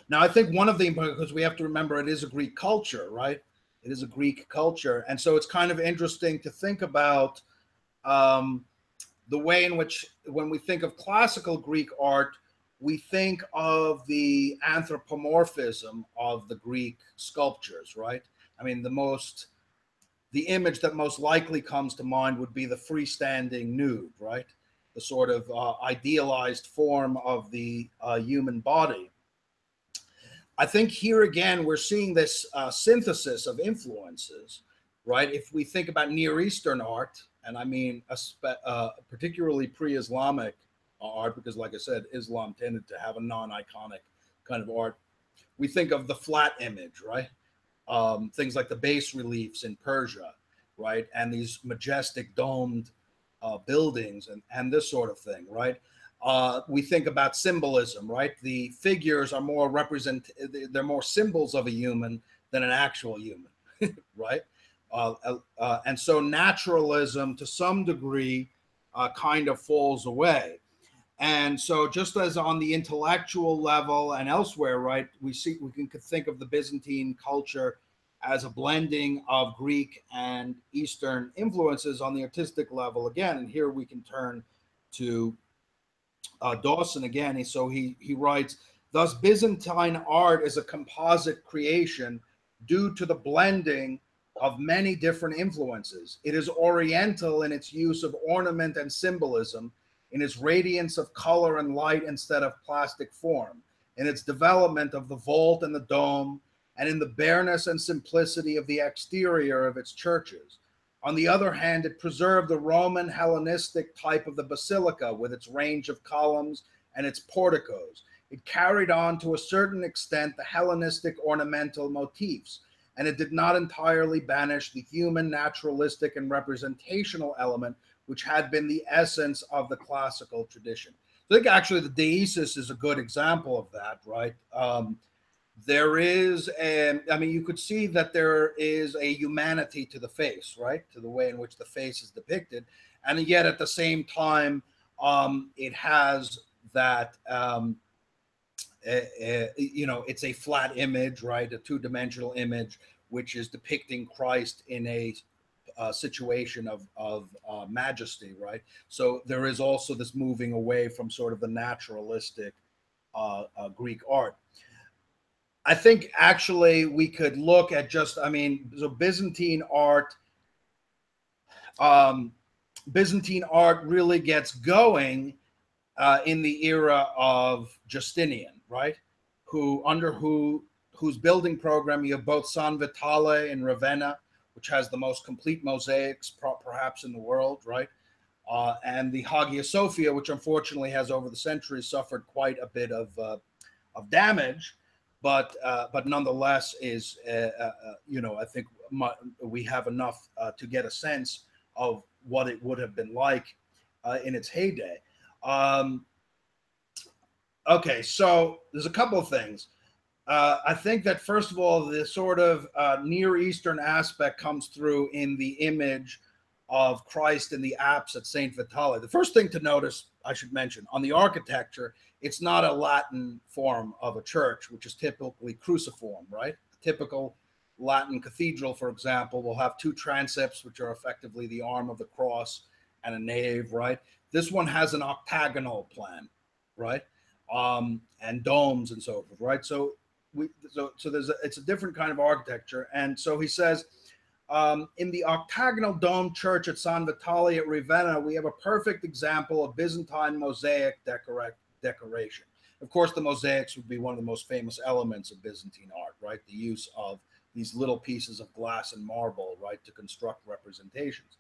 Now, I think one of the, because we have to remember it is a Greek culture, right? It is a Greek culture. And so it's kind of interesting to think about the way in which, when we think of classical Greek art, we think of the anthropomorphism of the Greek sculptures, right? The image that most likely comes to mind would be the freestanding nude, right? The sort of idealized form of the human body. I think here again, we're seeing this synthesis of influences, right? If we think about Near Eastern art, and particularly pre-Islamic art, because like I said, Islam tended to have a non-iconic kind of art. We think of the flat image, right? Things like the bas reliefs in Persia, right? And these majestic domed buildings and this sort of thing, right? We think about symbolism, right? The figures are more they're more symbols of a human than an actual human, right? And so naturalism, to some degree, kind of falls away. And so just as on the intellectual level and elsewhere, right, we can think of the Byzantine culture as a blending of Greek and Eastern influences on the artistic level again. And here we can turn to Dawson again. So he writes, thus Byzantine art is a composite creation due to the blending of many different influences. It is oriental in its use of ornament and symbolism, in its radiance of color and light instead of plastic form, in its development of the vault and the dome, and in the bareness and simplicity of the exterior of its churches. On the other hand, it preserved the Roman Hellenistic type of the basilica with its range of columns and its porticos. It carried on to a certain extent the Hellenistic ornamental motifs, and it did not entirely banish the human, naturalistic, and representational element which had been the essence of the classical tradition. I think actually the Deesis is a good example of that, right? There is you could see that there is a humanity to the face, right? To the way in which the face is depicted. And yet at the same time, it has that, it's a flat image, right? A two-dimensional image, which is depicting Christ in a situation of majesty, right? So there is also this moving away from sort of the naturalistic Greek art. I think actually we could look at just, so Byzantine art really gets going in the era of Justinian, right? Whose building program you have both San Vitale in Ravenna, which has the most complete mosaics perhaps in the world, right? And the Hagia Sophia, which unfortunately has over the centuries suffered quite a bit of damage, but nonetheless is, I think we have enough to get a sense of what it would have been like in its heyday. Okay, so there's a couple of things. I think that first of all, the sort of Near Eastern aspect comes through in the image of Christ in the apse at St. Vitale. The first thing to notice, I should mention, on the architecture, it's not a Latin form of a church, which is typically cruciform, right? A typical Latin cathedral, for example, will have two transepts, which are effectively the arm of the cross, and a nave, right? This one has an octagonal plan, right? And domes and so forth, right? So it's a different kind of architecture. And so he says, in the octagonal dome church at San Vitale at Ravenna, we have a perfect example of Byzantine mosaic decoration. Of course, the mosaics would be one of the most famous elements of Byzantine art, right? The use of these little pieces of glass and marble, right, to construct representations.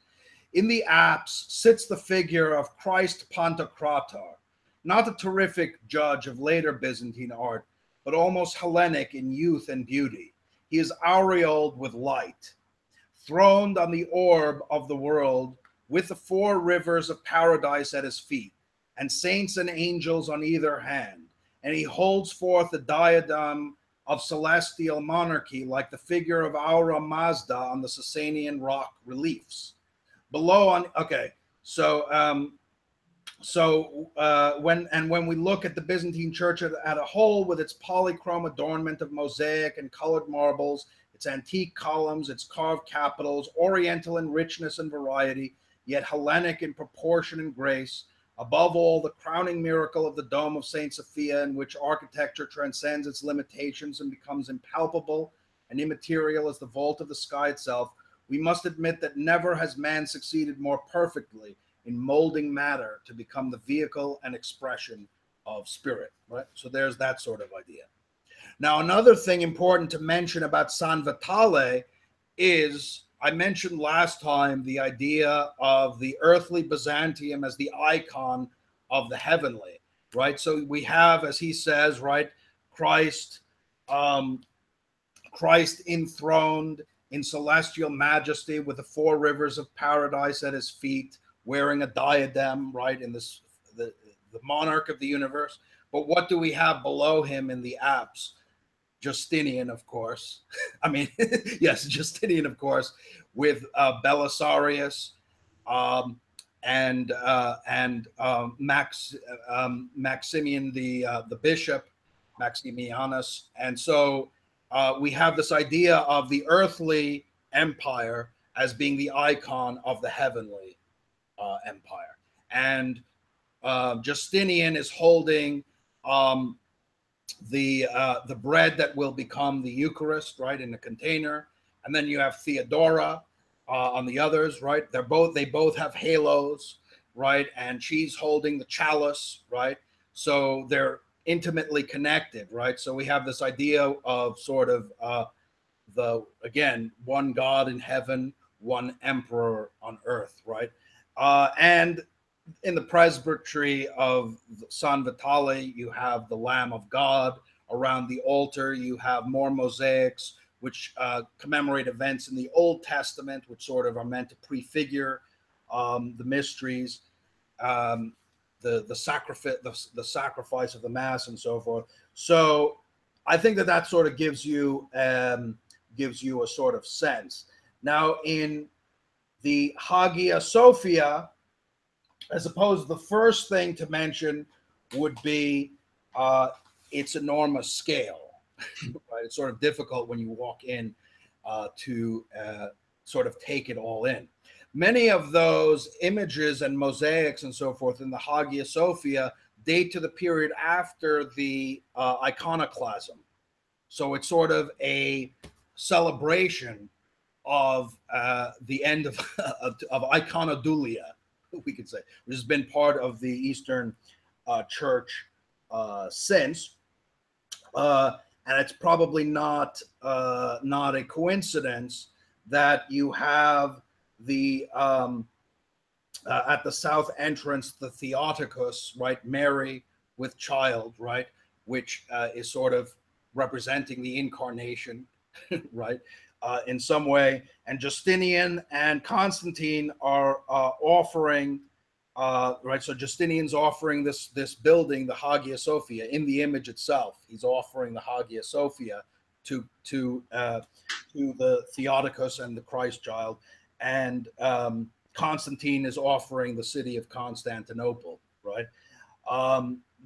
In the apse sits the figure of Christ Pantocrator, not a terrific judge of later Byzantine art, but almost Hellenic in youth and beauty. He is aureoled with light, throned on the orb of the world, with the four rivers of paradise at his feet, and saints and angels on either hand. And he holds forth the diadem of celestial monarchy like the figure of Ahura Mazda on the Sasanian rock reliefs. Below on, okay, so when we look at the Byzantine church at a whole, with its polychrome adornment of mosaic and colored marbles, its antique columns, its carved capitals, oriental in richness and variety, yet Hellenic in proportion and grace, above all, the crowning miracle of the dome of St. Sophia, in which architecture transcends its limitations and becomes impalpable and immaterial as the vault of the sky itself, we must admit that never has man succeeded more perfectly in molding matter to become the vehicle and expression of spirit, right? So there's that sort of idea. Now, another thing important to mention about San Vitale is, I mentioned last time, the idea of the earthly Byzantium as the icon of the heavenly, right? So we have, as he says, right, Christ enthroned in celestial majesty with the four rivers of paradise at his feet, wearing a diadem, right, in this the monarch of the universe. But what do we have below him in the apse? Justinian, of course. I mean, yes, Justinian, of course, with Belisarius and Maximian, the bishop, Maximianus. And so we have this idea of the earthly empire as being the icon of the heavenly empire. And Justinian is holding the bread that will become the Eucharist, right, in a container. And then you have Theodora on the others, right? They both have halos, right? And she's holding the chalice, right? So they're intimately connected, right? So we have this idea of sort of again, one God in heaven, one emperor on earth, right? And in the presbytery of San Vitale, you have the Lamb of God. Around the altar, you have more mosaics, which commemorate events in the Old Testament, which sort of are meant to prefigure the mysteries, the sacrifice of the Mass, and so forth. So I think that sort of gives you a sort of sense. Now, in the Hagia Sophia, I suppose the first thing to mention would be its enormous scale. Right? It's sort of difficult when you walk in to sort of take it all in. Many of those images and mosaics and so forth in the Hagia Sophia date to the period after the iconoclasm. So it's sort of a celebration of the end of iconodulia, we could say, which has been part of the Eastern Church since. And it's probably not a coincidence that you have the at the south entrance, the Theotokos, right, Mary with child, right, which is sort of representing the Incarnation, right, in some way. And Justinian and Constantine are offering, right. So Justinian's offering this building, the Hagia Sophia, in the image itself. He's offering the Hagia Sophia to the Theotokos and the Christ child, and Constantine is offering the city of Constantinople, right?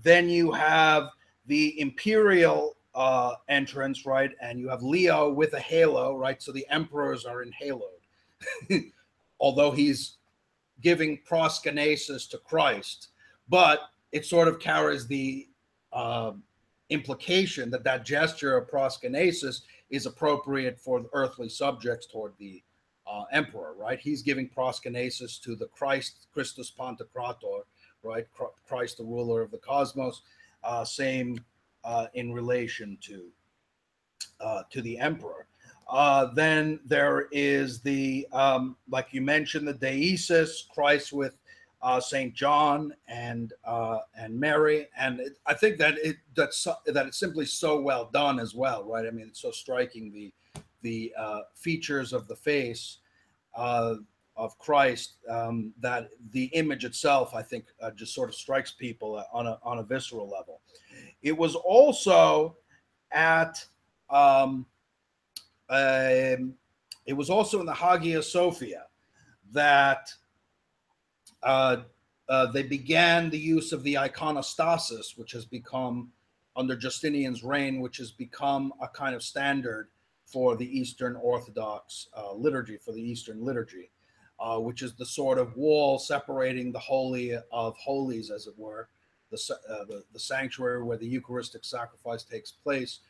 Then you have the imperial entrance, right? And you have Leo with a halo, right? So the emperors are enhaloed, although he's giving proskynesis to Christ, but it sort of carries the implication that gesture of proskynesis is appropriate for the earthly subjects toward the emperor, right? He's giving proskynesis to the Christus Pantocrator, right? Christ, the ruler of the cosmos. Same in relation to the emperor. Then there is the, like you mentioned, the Deesis, Christ with Saint John and Mary, and I think that it's simply so well done as well, right? I mean, it's so striking, the features of the face of Christ, that the image itself, I think, just sort of strikes people on a visceral level. It was also at it was also in the Hagia Sophia that they began the use of the iconostasis, which has become, under Justinian's reign, which has become a kind of standard for the Eastern Orthodox liturgy, for the Eastern liturgy, which is the sort of wall separating the Holy of Holies, as it were, the sanctuary where the Eucharistic sacrifice takes place,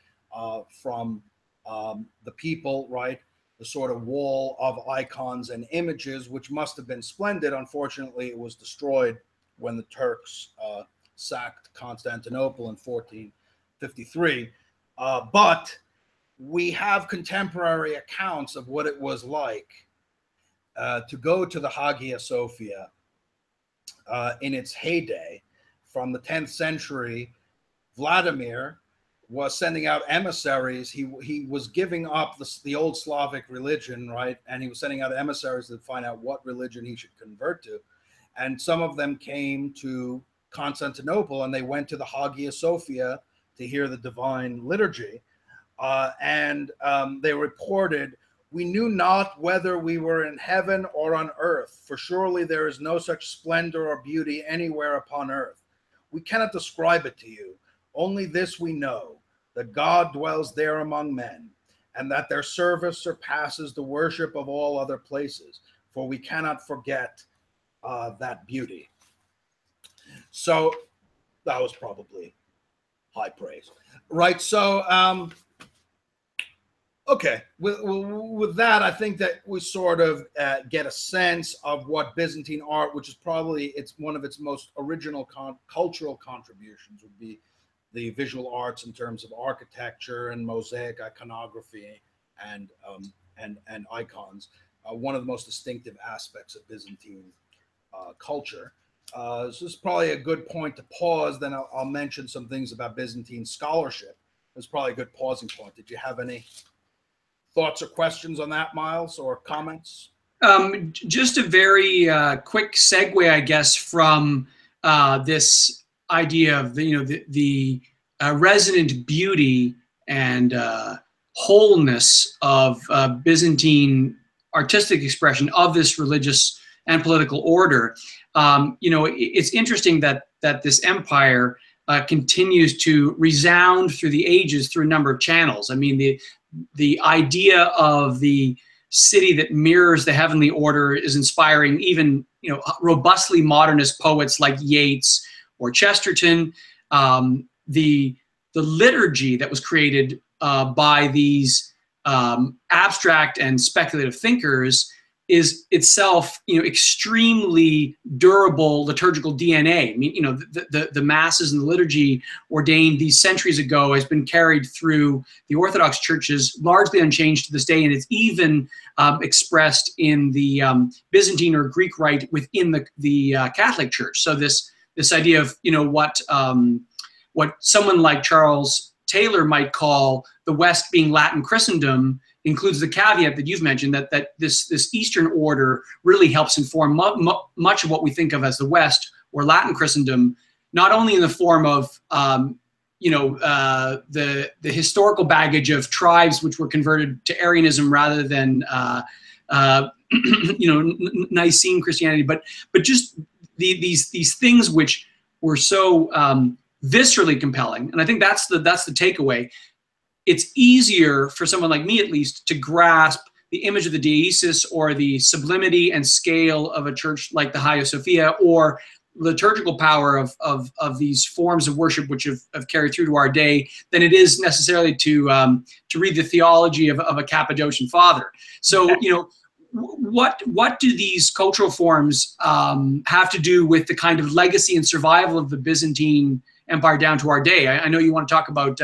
from the people, right? The sort of wall of icons and images, which must have been splendid. Unfortunately, it was destroyed when the Turks sacked Constantinople in 1453. But we have contemporary accounts of what it was like to go to the Hagia Sophia in its heyday. From the 10th century, Vladimir was sending out emissaries. He was giving up the old Slavic religion, right? And he was sending out emissaries to find out what religion he should convert to. And some of them came to Constantinople, and they went to the Hagia Sophia to hear the divine liturgy. And they reported, "We knew not whether we were in heaven or on earth, for surely there is no such splendor or beauty anywhere upon earth. We cannot describe it to you. Only this we know, that God dwells there among men, and that their service surpasses the worship of all other places, for we cannot forget that beauty." So that was probably high praise, right? So, okay, with that, I think that we sort of get a sense of what Byzantine art, which is probably one of its most original cultural contributions, would be the visual arts in terms of architecture and mosaic iconography and icons. One of the most distinctive aspects of Byzantine culture. So this is probably a good point to pause. Then I'll mention some things about Byzantine scholarship. It's probably a good pausing point. Did you have any thoughts or questions on that, Miles, or comments? Just a very quick segue, I guess, from this idea of the resonant beauty and wholeness of Byzantine artistic expression of this religious and political order. It's interesting that this empire continues to resound through the ages through a number of channels. I mean, the idea of the city that mirrors the heavenly order is inspiring even robustly modernist poets like Yeats or Chesterton. The liturgy that was created by these abstract and speculative thinkers is itself, extremely durable liturgical DNA. I mean, the masses and the liturgy ordained these centuries ago has been carried through the Orthodox churches largely unchanged to this day, and it's even expressed in the Byzantine or Greek rite within the Catholic Church. So this idea of what someone like Charles Taylor might call the West being Latin Christendom includes the caveat that you've mentioned, that this Eastern order really helps inform much of what we think of as the West or Latin Christendom, not only in the form of the historical baggage of tribes which were converted to Arianism rather than Nicene Christianity, but just these things which were so viscerally compelling. And I think that's the takeaway. It's easier for someone like me, at least, to grasp the image of the deesis or the sublimity and scale of a church like the Hagia Sophia, or liturgical power of these forms of worship which have carried through to our day, than it is necessarily to read the theology of a Cappadocian father. So, what do these cultural forms have to do with the kind of legacy and survival of the Byzantine Empire down to our day? I know you want to talk about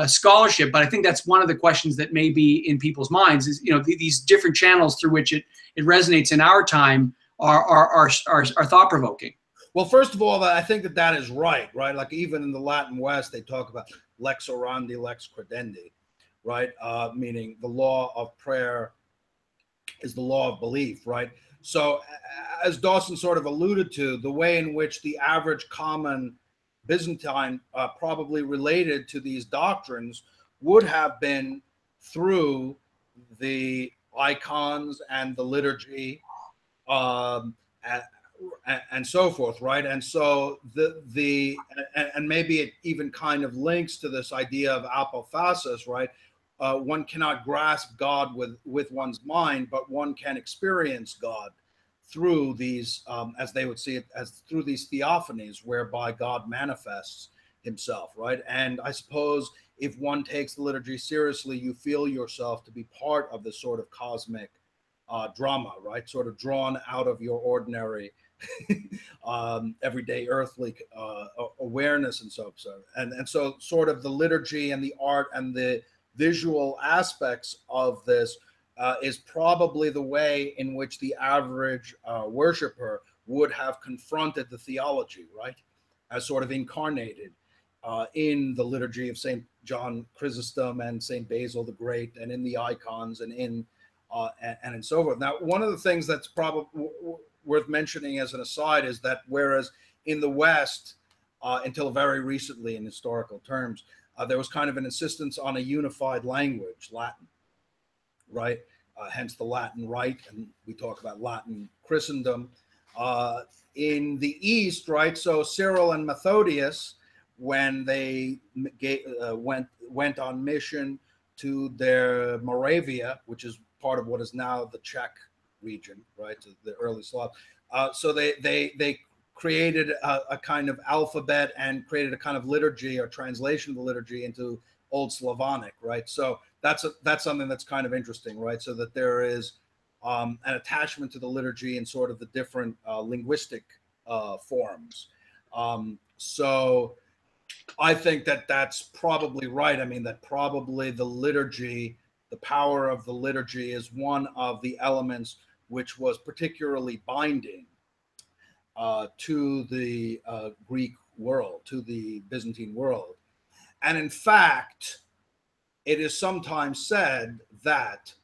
scholarship, but I think that's one of the questions that may be in people's minds is, these different channels through which it resonates in our time are thought-provoking. Well, first of all, I think that is right? Like even in the Latin West, they talk about lex orandi, lex credendi, right? Meaning the law of prayer is the law of belief, right? So as Dawson sort of alluded to, the way in which the average common Byzantine probably related to these doctrines would have been through the icons and the liturgy and so forth, right? And so and maybe it even kind of links to this idea of apophasis, right? One cannot grasp God with one's mind, but one can experience God through these, as they would see it, as through these theophanies whereby God manifests himself, right? And I suppose if one takes the liturgy seriously, you feel yourself to be part of this sort of cosmic drama, right? Sort of drawn out of your ordinary everyday earthly awareness and so on. And so sort of the liturgy and the art and the visual aspects of this is probably the way in which the average worshiper would have confronted the theology, right? As sort of incarnated in the liturgy of St. John Chrysostom and St. Basil the Great, and in the icons and in so forth. Now, one of the things that's probably worth mentioning as an aside is that whereas in the West, until very recently in historical terms, there was kind of an insistence on a unified language, Latin, right? Hence the Latin Rite, and we talk about Latin Christendom. In the East, right? So Cyril and Methodius, when they went on mission to their Moravia, which is part of what is now the Czech region, right? To the early Slav. So they created a kind of alphabet and created a kind of liturgy or translation of the liturgy into Old Slavonic, right? So that's something that's kind of interesting, right? So that there is an attachment to the liturgy and sort of the different linguistic forms. So I think that that's probably right. I mean, that probably the liturgy, the power of the liturgy is one of the elements which was particularly binding to the Greek world, to the Byzantine world. And in fact, it is sometimes said that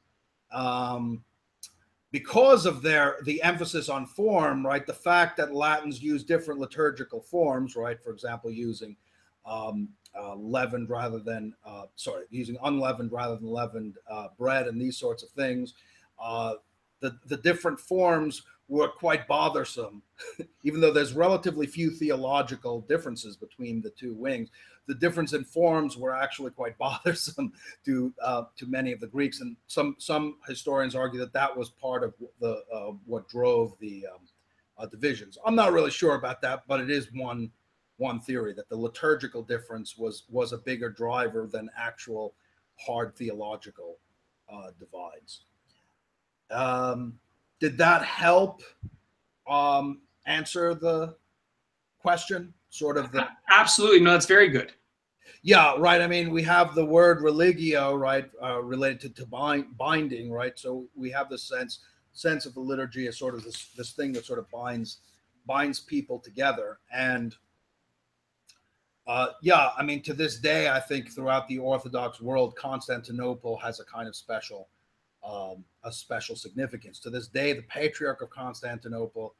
because of the emphasis on form, right, the fact that Latins use different liturgical forms, right, for example, using leavened rather than, using unleavened rather than leavened bread and these sorts of things, the different forms were quite bothersome, even though there's relatively few theological differences between the two wings. The difference in forms were actually quite bothersome to many of the Greeks, and some historians argue that that was part of the what drove the divisions. I'm not really sure about that, but it is one theory that the liturgical difference was a bigger driver than actual hard theological divides. Did that help answer the question? Sort of the absolutely. No, that's very good. Yeah, right. I mean, we have the word religio, right, related to binding, right? So we have the sense of the liturgy as sort of this thing that sort of binds people together. And yeah, I mean, to this day, I think throughout the Orthodox world, Constantinople has a kind of special significance. To this day, the Patriarch of Constantinople,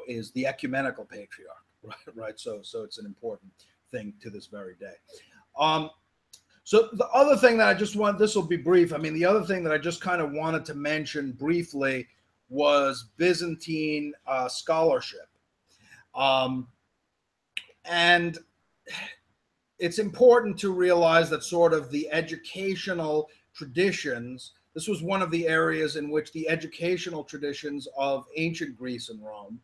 is the ecumenical patriarch, right? So it's an important thing to this very day. So the other thing that this will be brief. I mean, the other thing that I just kind of wanted to mention briefly was Byzantine scholarship. And it's important to realize that sort of the educational traditions, this was one of the areas in which the educational traditions of ancient Greece and Rome,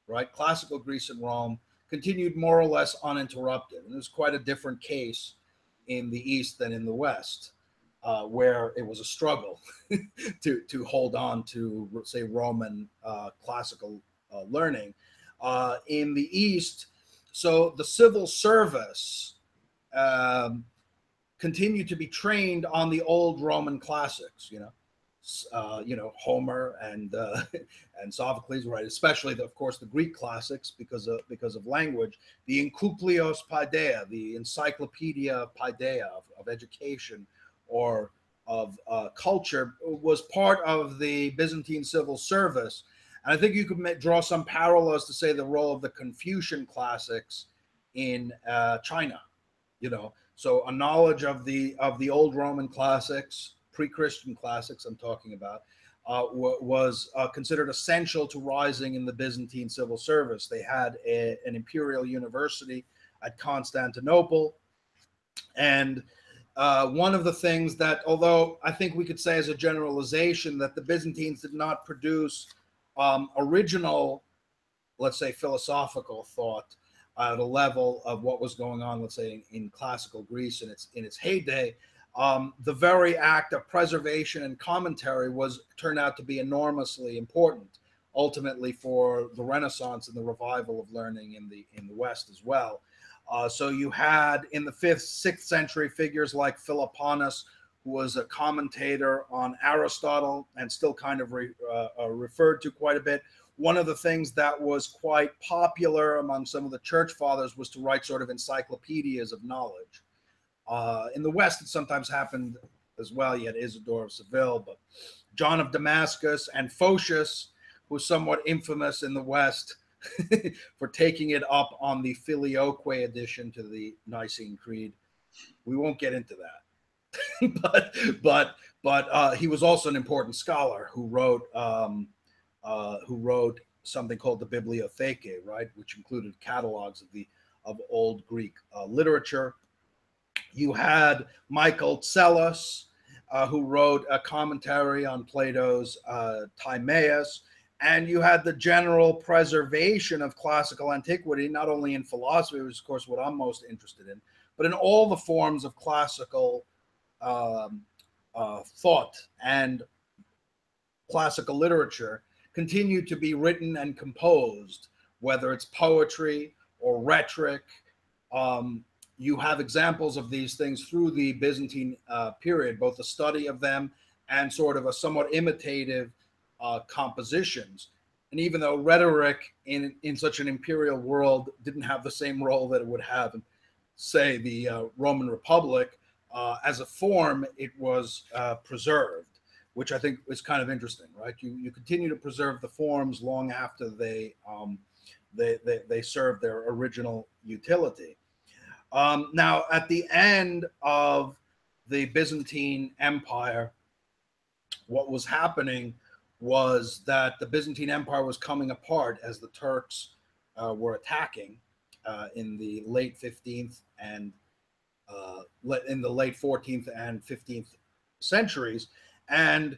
right, classical Greece and Rome, continued more or less uninterrupted. And it was quite a different case in the East than in the West, where it was a struggle to hold on to, say, Roman classical learning. In the East, so the civil service continued to be trained on the old Roman classics, Homer and Sophocles, right? Especially, of course, the Greek classics because of language. The Encyclios Paideia, the Encyclopedia Paideia of education or of culture, was part of the Byzantine civil service. And I think you could draw some parallels to, say, the role of the Confucian classics in China. So a knowledge of the old Roman classics, pre-Christian classics I'm talking about, was considered essential to rising in the Byzantine civil service. They had an imperial university at Constantinople. And one of the things that, although I think we could say as a generalization, that the Byzantines did not produce original, let's say, philosophical thought at a level of what was going on, let's say, in classical Greece in its heyday. The very act of preservation and commentary turned out to be enormously important, ultimately, for the Renaissance and the revival of learning in the West as well. So you had in the 5th, 6th century figures like Philoponus, who was a commentator on Aristotle and still kind of referred to quite a bit. One of the things that was quite popular among some of the church fathers was to write sort of encyclopedias of knowledge. In the West, it sometimes happened as well. You had Isidore of Seville, but John of Damascus and Photius, who's somewhat infamous in the West for taking it up on the Filioque addition to the Nicene Creed. We won't get into that, but he was also an important scholar who wrote something called the Bibliotheke, right, which included catalogs of old Greek literature. You had Michael Tsellos, who wrote a commentary on Plato's Timaeus, and you had the general preservation of classical antiquity, not only in philosophy, which is, of course, what I'm most interested in, but in all the forms of classical thought and classical literature continue to be written and composed, whether it's poetry or rhetoric. You have examples of these things through the Byzantine period, both the study of them and sort of a somewhat imitative compositions. And even though rhetoric in such an imperial world didn't have the same role that it would have in, say, the Roman Republic, as a form, it was preserved, which I think is kind of interesting, right? You continue to preserve the forms long after they serve their original utility. Now, at the end of the Byzantine Empire, what was happening was that the Byzantine Empire was coming apart as the Turks were attacking in the late 15th and in the late 14th and 15th centuries, and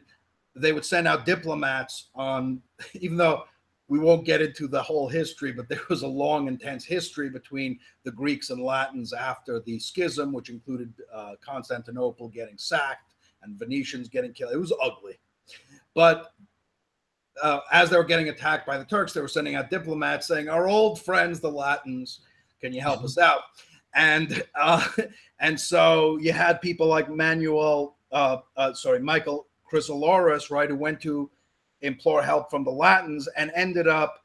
they would send out diplomats on, even though we won't get into the whole history, but there was a long, intense history between the Greeks and Latins after the schism, which included Constantinople getting sacked and Venetians getting killed. It was ugly. But as they were getting attacked by the Turks, they were sending out diplomats saying, our old friends, the Latins, can you help us out? And so you had people like Michael Chrysoloras, right, who went to implore help from the Latins and ended up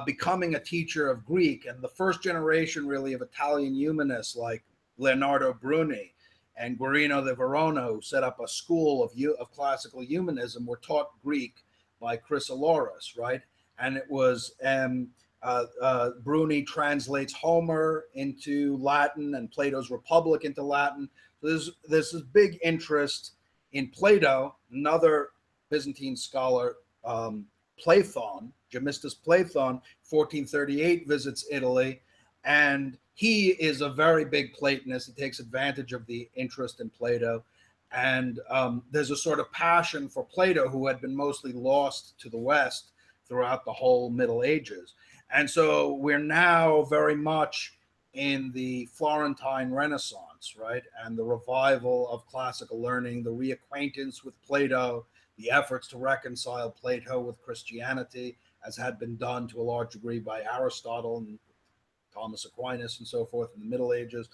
becoming a teacher of Greek. And the first generation, really, of Italian humanists like Leonardo Bruni and Guarino de Verona, who set up a school of classical humanism, were taught Greek by Chrysoloras, right? And it was Bruni translates Homer into Latin and Plato's Republic into Latin. So there's this big interest in Plato. Another Byzantine scholar, Platon, Gemistus Platon, 1438, visits Italy, and he is a very big Platonist. He takes advantage of the interest in Plato, and there's a sort of passion for Plato, who had been mostly lost to the West throughout the whole Middle Ages. And so we're now very much in the Florentine Renaissance, right? And the revival of classical learning, the reacquaintance with Plato, the efforts to reconcile Plato with Christianity, as had been done to a large degree by Aristotle and Thomas Aquinas and so forth in the Middle Ages.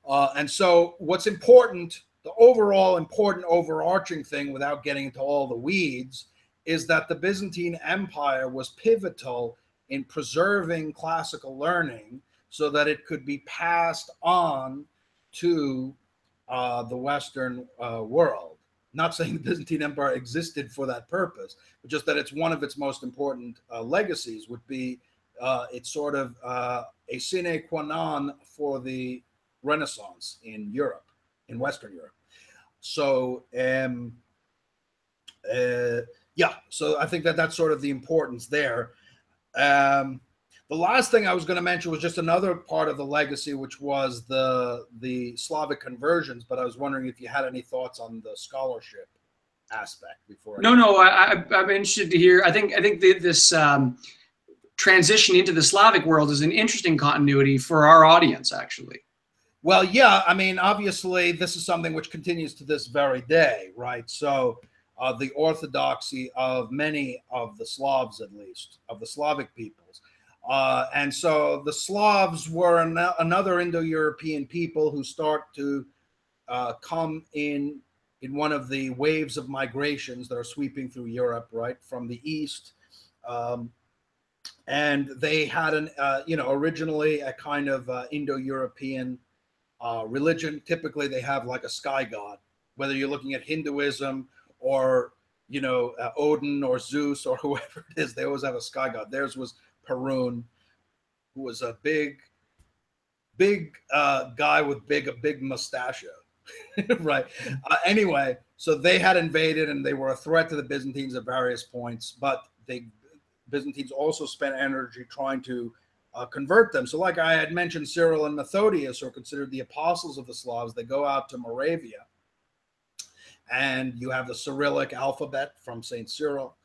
And so what's important, the overall important overarching thing, without getting into all the weeds, is that the Byzantine Empire was pivotal in preserving classical learning so that it could be passed on to the Western world. Not saying the Byzantine Empire existed for that purpose, but just that it's one of its most important legacies would be it's sort of a sine qua non for the Renaissance in Europe, in Western Europe. So, yeah, so I think that that's sort of the importance there. The last thing I was going to mention was just another part of the legacy, which was the Slavic conversions. But I was wondering if you had any thoughts on the scholarship aspect before. No, I'm interested to hear. I think this transition into the Slavic world is an interesting continuity for our audience, actually. Well, yeah, I mean, obviously, this is something which continues to this very day, right? So the orthodoxy of many of the Slavs, at least, of the Slavic peoples. And so the Slavs were another Indo-European people who start to come in one of the waves of migrations that are sweeping through Europe, right, from the east. And they had originally a kind of Indo-European religion. Typically, they have like a sky god, whether you're looking at Hinduism or, Odin or Zeus or whoever it is. They always have a sky god. Theirs was Perun, who was a big guy with a big mustachio. Right. Anyway, so they had invaded and they were a threat to the Byzantines at various points, but Byzantines also spent energy trying to convert them. So like I had mentioned, Cyril and Methodius are considered the apostles of the Slavs. They go out to Moravia, and you have the Cyrillic alphabet from St. Cyril,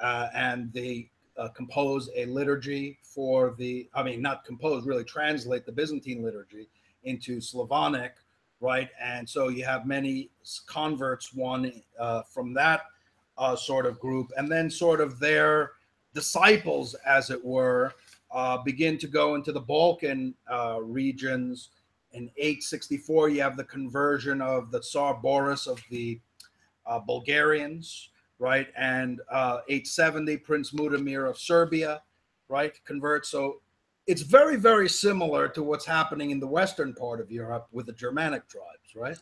and they compose a liturgy for not compose, really translate the Byzantine liturgy into Slavonic, right? And so you have many converts, one from that sort of group, and then sort of their disciples, as it were, begin to go into the Balkan regions. In 864, you have the conversion of the Tsar Boris of the Bulgarians, right? And 870, Prince Mutimir of Serbia, right, converts. So it's very, very similar to what's happening in the western part of Europe with the Germanic tribes, right?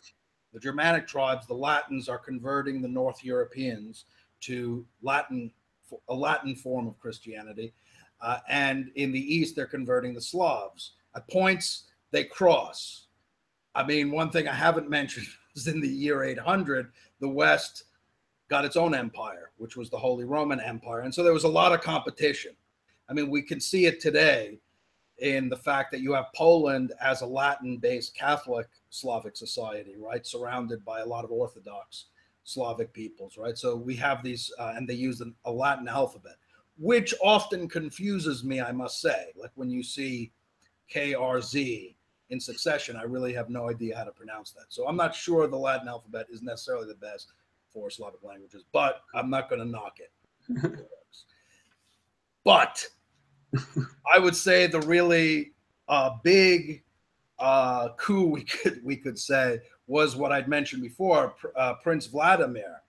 The Germanic tribes, the Latins, are converting the North Europeans to a Latin form of Christianity. And in the East, they're converting the Slavs. At points, they cross. I mean, one thing I haven't mentioned is in the year 800, the West got its own empire, which was the Holy Roman Empire. And so there was a lot of competition. I mean, we can see it today in the fact that you have Poland as a Latin-based Catholic Slavic society, right, surrounded by a lot of Orthodox Slavic peoples, right? So we have these, and they use a Latin alphabet, which often confuses me, I must say. Like when you see KRZ in succession, I really have no idea how to pronounce that. So I'm not sure the Latin alphabet is necessarily the best for Slavic languages, but I'm not going to knock it. But I would say the really big coup we could say was what I'd mentioned before, Prince Vladimir.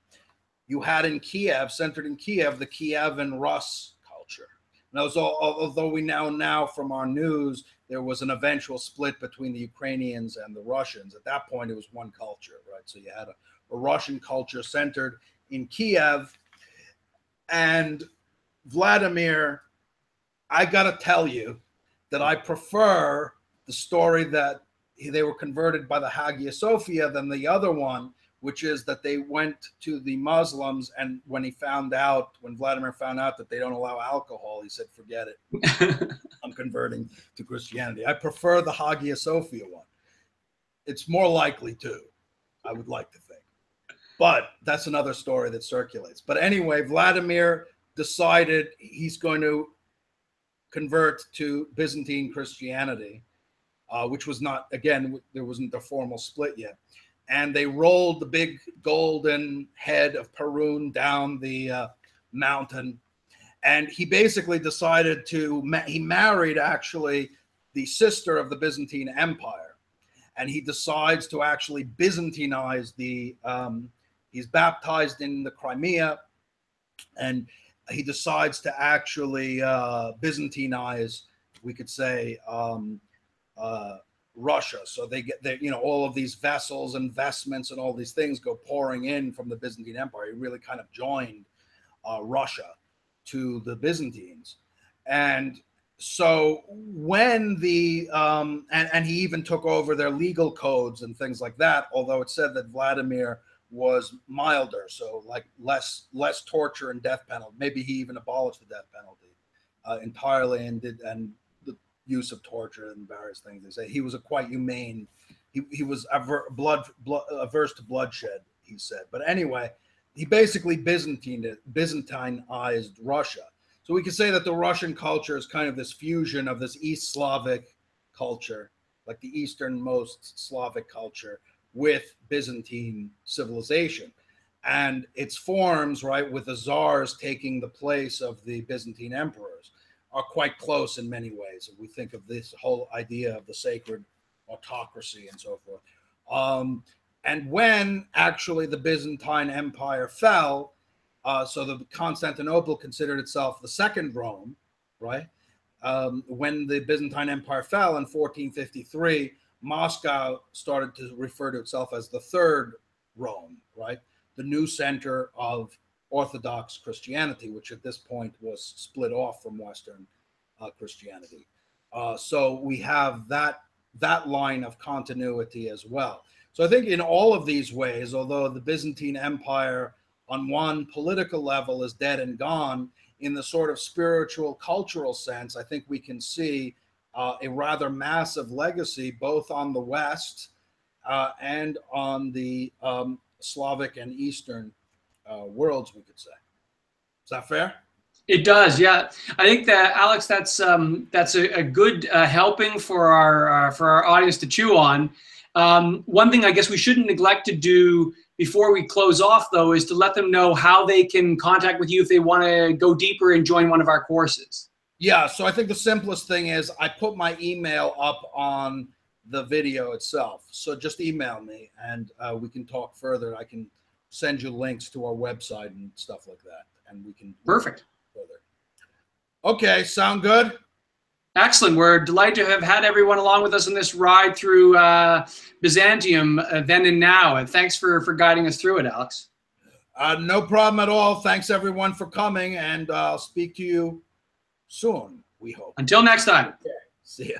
You had in Kiev, centered in Kiev, the Kievan Rus culture. Now, although we now from our news, there was an eventual split between the Ukrainians and the Russians. At that point, it was one culture, right? So you had a Russian culture centered in Kiev. And Vladimir, I got to tell you that I prefer the story that they were converted by the Hagia Sophia than the other one, which is that they went to the Muslims, and when Vladimir found out that they don't allow alcohol, he said, forget it. I'm converting to Christianity. I prefer the Hagia Sophia one. It's more likely to, I would like to think. But that's another story that circulates. But anyway, Vladimir decided he's going to convert to Byzantine Christianity, which was not, again, there wasn't a formal split yet. And they rolled the big golden head of Perun down the mountain. And he basically decided he married actually the sister of the Byzantine Empire. And he decides to actually Byzantinize he's baptized in the Crimea, and he decides to actually Byzantinize, we could say, Russia. So they get all of these vessels and vestments and all these things go pouring in from the Byzantine Empire. He really kind of joined Russia to the Byzantines. And so when and he even took over their legal codes and things like that, although it said that Vladimir was milder, so like less torture and death penalty. Maybe he even abolished the death penalty entirely and the use of torture and various things. They say he was a quite humane. He was averse to bloodshed, he said. But anyway, he basically Byzantinized Russia. So we can say that the Russian culture is kind of this fusion of this East Slavic culture, like the easternmost Slavic culture, with Byzantine civilization. And its forms, right, with the czars taking the place of the Byzantine emperors, are quite close in many ways. If we think of this whole idea of the sacred autocracy and so forth. And when actually the Byzantine Empire fell, so the Constantinople considered itself the second Rome, right? When the Byzantine Empire fell in 1453, Moscow started to refer to itself as the third Rome, right? The new center of Orthodox Christianity, which at this point was split off from Western Christianity. So we have that line of continuity as well. So I think in all of these ways, although the Byzantine Empire on one political level is dead and gone, in the sort of spiritual, cultural sense, I think we can see a rather massive legacy both on the West and on the Slavic and Eastern worlds, we could say. Is that fair? It does, yeah. I think that, Alex, that's a good helping for our audience to chew on. One thing I guess we shouldn't neglect to do before we close off, though, is to let them know how they can contact with you if they want to go deeper and join one of our courses. Yeah, so I think the simplest thing is I put my email up on the video itself. So just email me and we can talk further. I can send you links to our website and stuff like that. And we can. Perfect. Further. Okay, sound good? Excellent. We're delighted to have had everyone along with us on this ride through Byzantium then and now. And thanks for guiding us through it, Alex. No problem at all. Thanks, everyone, for coming. And I'll speak to you soon, we hope. Until next time. Okay. See ya.